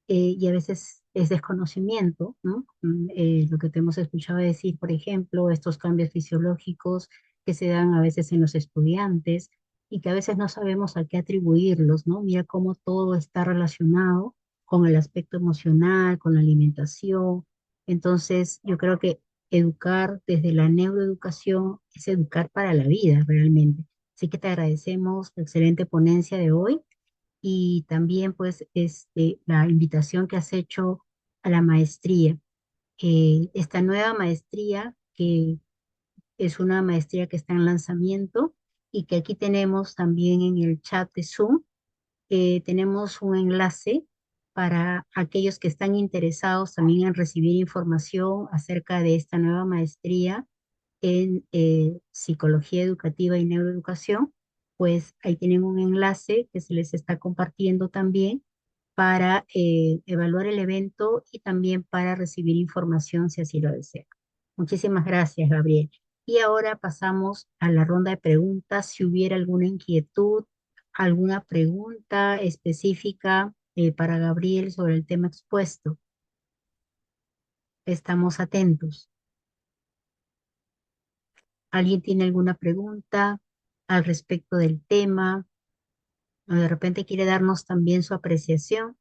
[SPEAKER 2] y a veces es desconocimiento, ¿no? Lo que te hemos escuchado decir, por ejemplo, estos cambios fisiológicos que se dan a veces en los estudiantes y que a veces no sabemos a qué atribuirlos, ¿no? Mira cómo todo está relacionado con el aspecto emocional, con la alimentación. Entonces, yo creo que educar desde la neuroeducación es educar para la vida realmente. Así que te agradecemos la excelente ponencia de hoy y también pues la invitación que has hecho a la maestría. Esta nueva maestría que es una maestría que está en lanzamiento y que aquí tenemos también en el chat de Zoom, tenemos un enlace para aquellos que están interesados también en recibir información acerca de esta nueva maestría en psicología educativa y neuroeducación, pues ahí tienen un enlace que se les está compartiendo también para evaluar el evento y también para recibir información si así lo desean. Muchísimas gracias, Gabriel. Y ahora pasamos a la ronda de preguntas. Si hubiera alguna inquietud, alguna pregunta específica para Gabriel sobre el tema expuesto, estamos atentos. ¿Alguien tiene alguna pregunta al respecto del tema? O de repente quiere darnos también su apreciación.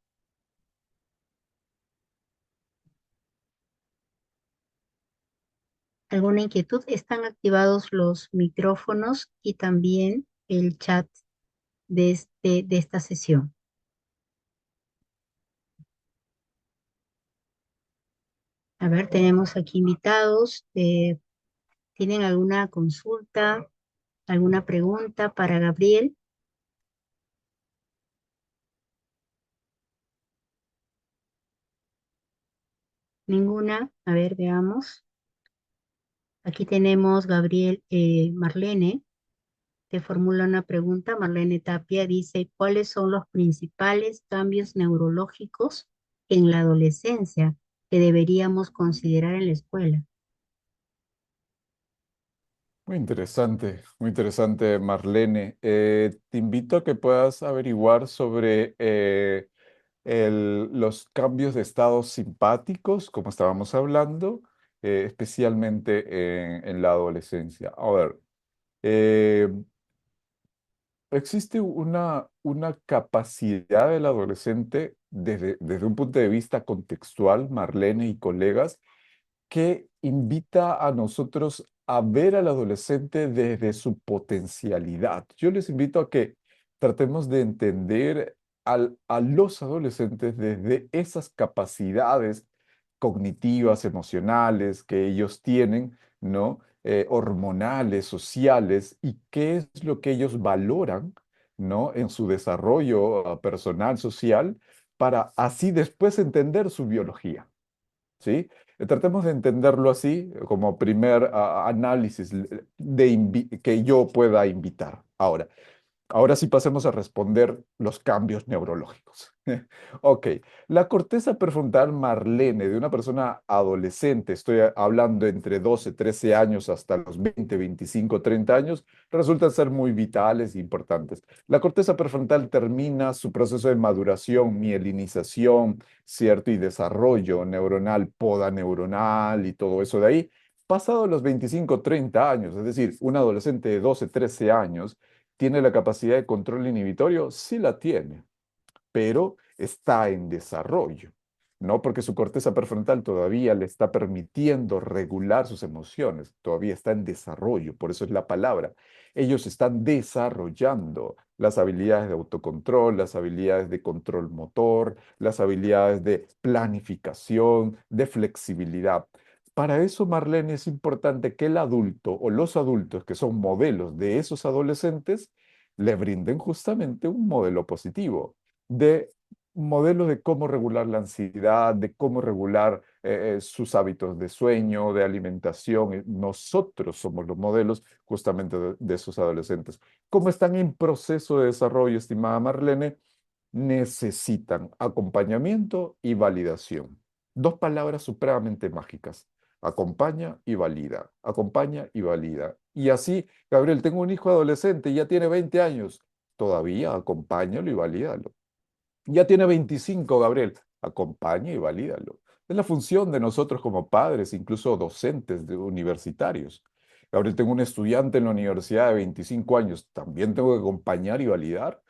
[SPEAKER 2] ¿Alguna inquietud? Están activados los micrófonos y también el chat de esta sesión. A ver, tenemos aquí invitados. ¿Tienen alguna consulta, alguna pregunta para Gabriel? ¿Ninguna? A ver, veamos. Aquí tenemos Gabriel, Marlene. Te formula una pregunta. Marlene Tapia dice, ¿cuáles son los principales cambios neurológicos en la adolescencia que deberíamos considerar en la escuela?
[SPEAKER 1] Muy interesante, Marlene. Te invito a que puedas averiguar sobre los cambios de estado simpáticos, como estábamos hablando, especialmente en la adolescencia. A ver, eh, existe una capacidad del adolescente desde un punto de vista contextual, Marlene y colegas, que invita a nosotros a ver al adolescente desde su potencialidad. Yo les invito a que tratemos de entender a los adolescentes desde esas capacidades cognitivas, emocionales que ellos tienen, ¿no? Hormonales, sociales, y qué es lo que ellos valoran, ¿no? En su desarrollo personal, social, para así después entender su biología. ¿Sí? Tratemos de entenderlo así, como primer análisis que yo pueda invitar. Ahora sí pasemos a responder los cambios neurológicos. Ok, la corteza prefrontal Marlene de una persona adolescente, estoy hablando entre 12, 13 años hasta los 20, 25, 30 años, resultan ser muy vitales e importantes. La corteza prefrontal termina su proceso de maduración, mielinización, ¿cierto? Y desarrollo neuronal, poda neuronal y todo eso de ahí. Pasado los 25, 30 años, es decir, un adolescente de 12, 13 años, ¿tiene la capacidad de control inhibitorio? Sí la tiene, pero está en desarrollo, ¿no? Porque su corteza prefrontal todavía le está permitiendo regular sus emociones, todavía está en desarrollo, por eso es la palabra. Ellos están desarrollando las habilidades de autocontrol, las habilidades de control motor, las habilidades de planificación, de flexibilidad. Para eso, Marlene, es importante que el adulto o los adultos que son modelos de esos adolescentes le brinden justamente un modelo positivo de modelos de cómo regular la ansiedad, de cómo regular sus hábitos de sueño, de alimentación. Nosotros somos los modelos justamente de esos adolescentes. ¿Cómo están en proceso de desarrollo, estimada Marlene? Necesitan acompañamiento y validación. Dos palabras supremamente mágicas. Acompaña y valida. Acompaña y valida. Y así, Gabriel, tengo un hijo adolescente, ya tiene 20 años. Todavía acompáñalo y valídalo. Ya tiene 25, Gabriel. Acompaña y valídalo. Es la función de nosotros como padres, incluso docentes universitarios. Gabriel, tengo un estudiante en la universidad de 25 años. También tengo que acompañar y validar.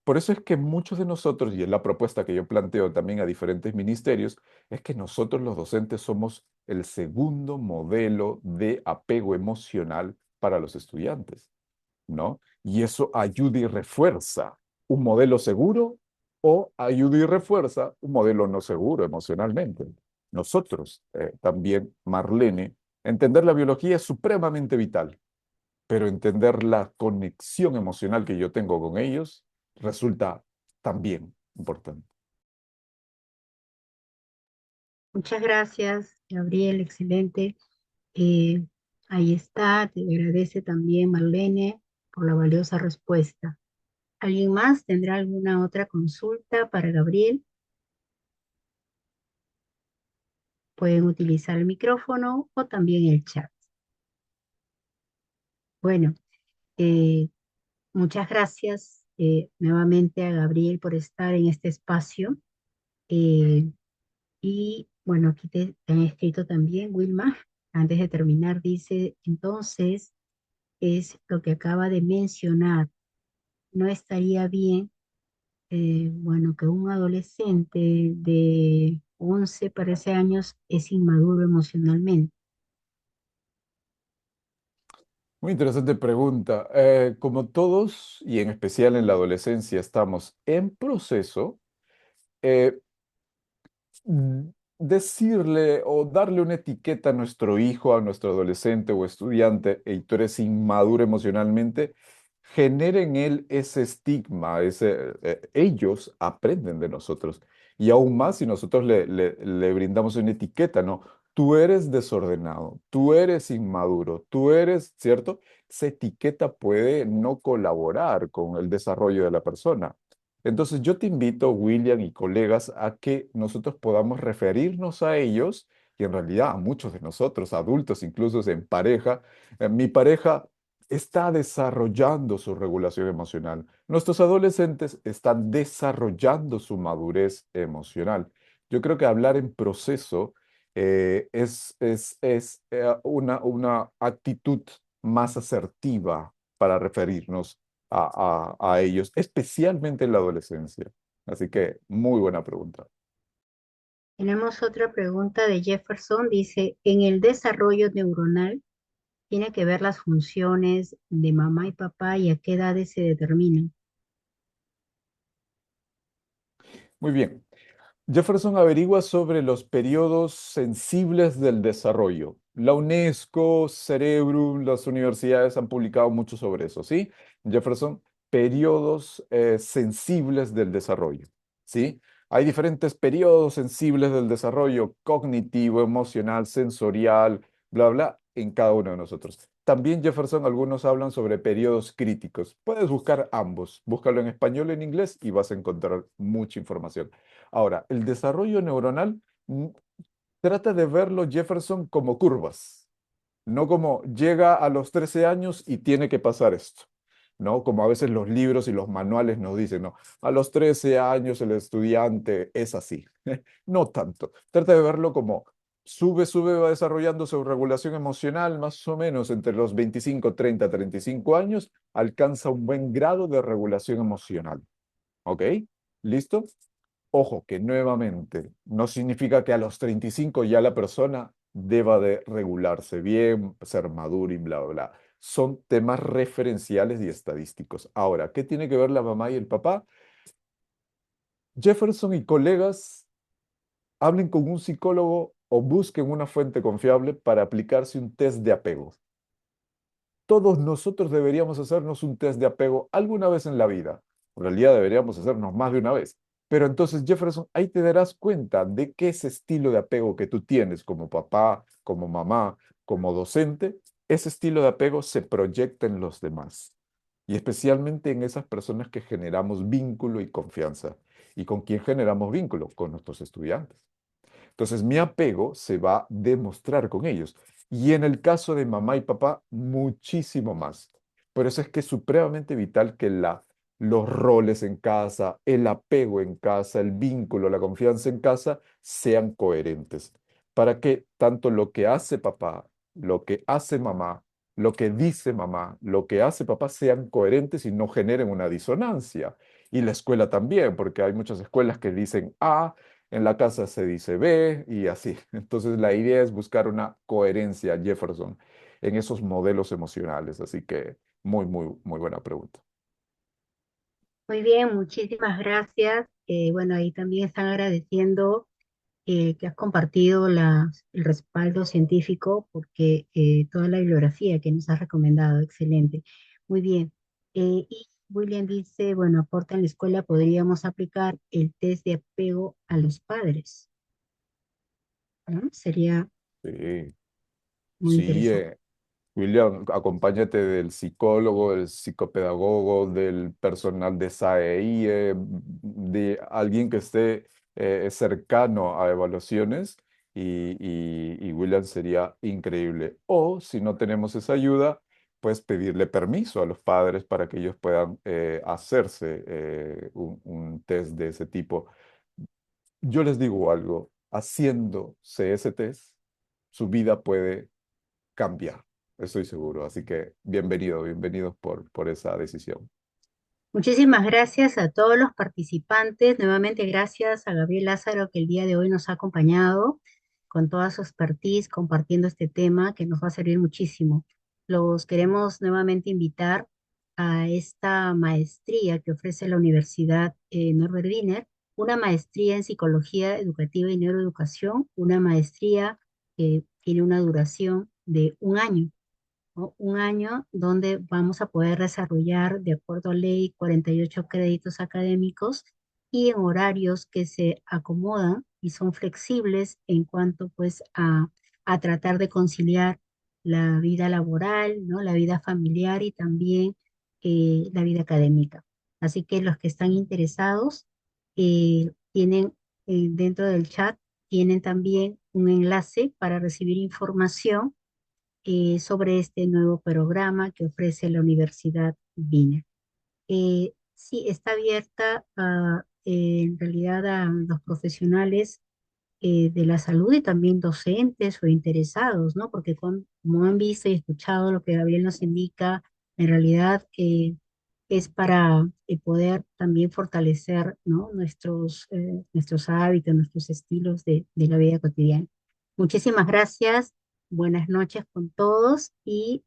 [SPEAKER 1] Por eso es que muchos de nosotros, y es la propuesta que yo planteo también a diferentes ministerios, es que nosotros los docentes somos el segundo modelo de apego emocional para los estudiantes, ¿no? Y eso ayuda y refuerza un modelo seguro o ayuda y refuerza un modelo no seguro emocionalmente. Nosotros, también, Marlene, entender la biología es supremamente vital, pero entender la conexión emocional que yo tengo con ellos resulta también importante.
[SPEAKER 2] Muchas gracias, Gabriel, excelente. Eh, Ahí está, te agradece también Marlene por la valiosa respuesta. ¿Alguien más tendrá alguna otra consulta para Gabriel? Pueden utilizar el micrófono o también el chat. Bueno, eh, muchas gracias nuevamente a Gabriel por estar en este espacio. Eh, y bueno, aquí te han escrito también, Wilma, antes de terminar, dice, entonces, es lo que acaba de mencionar. No estaría bien, bueno, que un adolescente de 11 para ese años es inmaduro emocionalmente.
[SPEAKER 1] Muy interesante pregunta. Como todos, y en especial en la adolescencia, estamos en proceso, eh, mm, decirle o darle una etiqueta a nuestro hijo, a nuestro adolescente o estudiante, y tú eres inmaduro emocionalmente, genera en él ese estigma, ellos aprenden de nosotros. Y aún más si nosotros le brindamos una etiqueta, ¿no? Tú eres desordenado, tú eres inmaduro, tú eres, ¿cierto? Esa etiqueta puede no colaborar con el desarrollo de la persona. Entonces yo te invito, William y colegas, a que nosotros podamos referirnos a ellos y en realidad a muchos de nosotros, adultos, incluso en pareja. Mi pareja está desarrollando su regulación emocional. Nuestros adolescentes están desarrollando su madurez emocional. Yo creo que hablar en proceso es una actitud más asertiva para referirnos a ellos, especialmente en la adolescencia. Así que muy buena pregunta.
[SPEAKER 2] Tenemos otra pregunta de Jefferson, dice, en el desarrollo neuronal tiene que ver las funciones de mamá y papá y a qué edades se determinan.
[SPEAKER 1] Muy bien. Jefferson averigua sobre los periodos sensibles del desarrollo. La UNESCO, Cerebrum, las universidades han publicado mucho sobre eso, ¿sí? Jefferson, periodos sensibles del desarrollo, ¿sí? Hay diferentes periodos sensibles del desarrollo cognitivo, emocional, sensorial, bla, bla, en cada uno de nosotros. También Jefferson, algunos hablan sobre periodos críticos. Puedes buscar ambos, búscalo en español y en inglés y vas a encontrar mucha información. Ahora, el desarrollo neuronal trata de verlo Jefferson como curvas, no como llega a los 13 años y tiene que pasar esto, ¿no? Como a veces los libros y los manuales nos dicen, ¿no? A los 13 años el estudiante es así. No tanto. Trata de verlo como sube, sube, va desarrollando su regulación emocional más o menos entre los 25, 30, 35 años, alcanza un buen grado de regulación emocional. ¿Ok? ¿Listo? Ojo, que nuevamente no significa que a los 35 ya la persona deba de regularse bien, ser maduro y bla, bla, bla. Son temas referenciales y estadísticos. Ahora, ¿qué tiene que ver la mamá y el papá? Jefferson y colegas hablen con un psicólogo o busquen una fuente confiable para aplicarse un test de apego. Todos nosotros deberíamos hacernos un test de apego alguna vez en la vida. En realidad deberíamos hacernos más de una vez. Pero entonces, Jefferson, ahí te darás cuenta de que ese estilo de apego que tú tienes como papá, como mamá, como docente, ese estilo de apego se proyecta en los demás. Y especialmente en esas personas que generamos vínculo y confianza. ¿Y con quién generamos vínculo? Con nuestros estudiantes. Entonces, mi apego se va a demostrar con ellos. Y en el caso de mamá y papá, muchísimo más. Por eso es que es supremamente vital que los roles en casa, el apego en casa, el vínculo, la confianza en casa sean coherentes. Para que tanto lo que hace papá, lo que hace mamá, lo que dice mamá, lo que hace papá sean coherentes y no generen una disonancia. Y la escuela también, porque hay muchas escuelas que dicen A, en la casa se dice B y así. Entonces la idea es buscar una coherencia, Jefferson, en esos modelos emocionales. Así que muy, muy, muy buena pregunta.
[SPEAKER 2] Muy bien, muchísimas gracias. Bueno, ahí también están agradeciendo que has compartido el respaldo científico porque toda la bibliografía que nos has recomendado, excelente. Muy bien. Y William dice, bueno, aporta en la escuela podríamos aplicar el test de apego a los padres, ¿no? Sería
[SPEAKER 1] Sí,
[SPEAKER 2] muy
[SPEAKER 1] sí,
[SPEAKER 2] interesante.
[SPEAKER 1] William, acompáñate del psicólogo, del psicopedagogo, del personal de SAEI, de alguien que esté cercano a evaluaciones y William sería increíble. O si no tenemos esa ayuda, pues pedirle permiso a los padres para que ellos puedan hacerse un test de ese tipo. Yo les digo algo, haciéndose ese test, su vida puede cambiar, estoy seguro. Así que bienvenido, bienvenidos por esa decisión.
[SPEAKER 2] Muchísimas gracias a todos los participantes. Nuevamente gracias a Gabriel Lázaro que el día de hoy nos ha acompañado con toda su expertise compartiendo este tema que nos va a servir muchísimo. Los queremos nuevamente invitar a esta maestría que ofrece la Universidad Norbert Wiener, una maestría en psicología educativa y neuroeducación, una maestría que tiene una duración de un año, ¿no? Un año donde vamos a poder desarrollar, de acuerdo a ley, 48 créditos académicos y en horarios que se acomodan y son flexibles en cuanto pues a tratar de conciliar la vida laboral, ¿no? La vida familiar y también la vida académica. Así que los que están interesados tienen dentro del chat, tienen también un enlace para recibir información sobre este nuevo programa que ofrece la Universidad Wiener. Sí, está abierta en realidad a los profesionales de la salud y también docentes o interesados, ¿no? Porque como han visto y escuchado lo que Gabriel nos indica, en realidad es para poder también fortalecer, ¿no? Nuestros hábitos, nuestros estilos de la vida cotidiana. Muchísimas gracias, buenas noches con todos y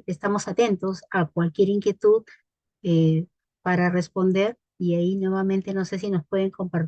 [SPEAKER 2] estamos atentos a cualquier inquietud para responder y ahí nuevamente no sé si nos pueden compartir.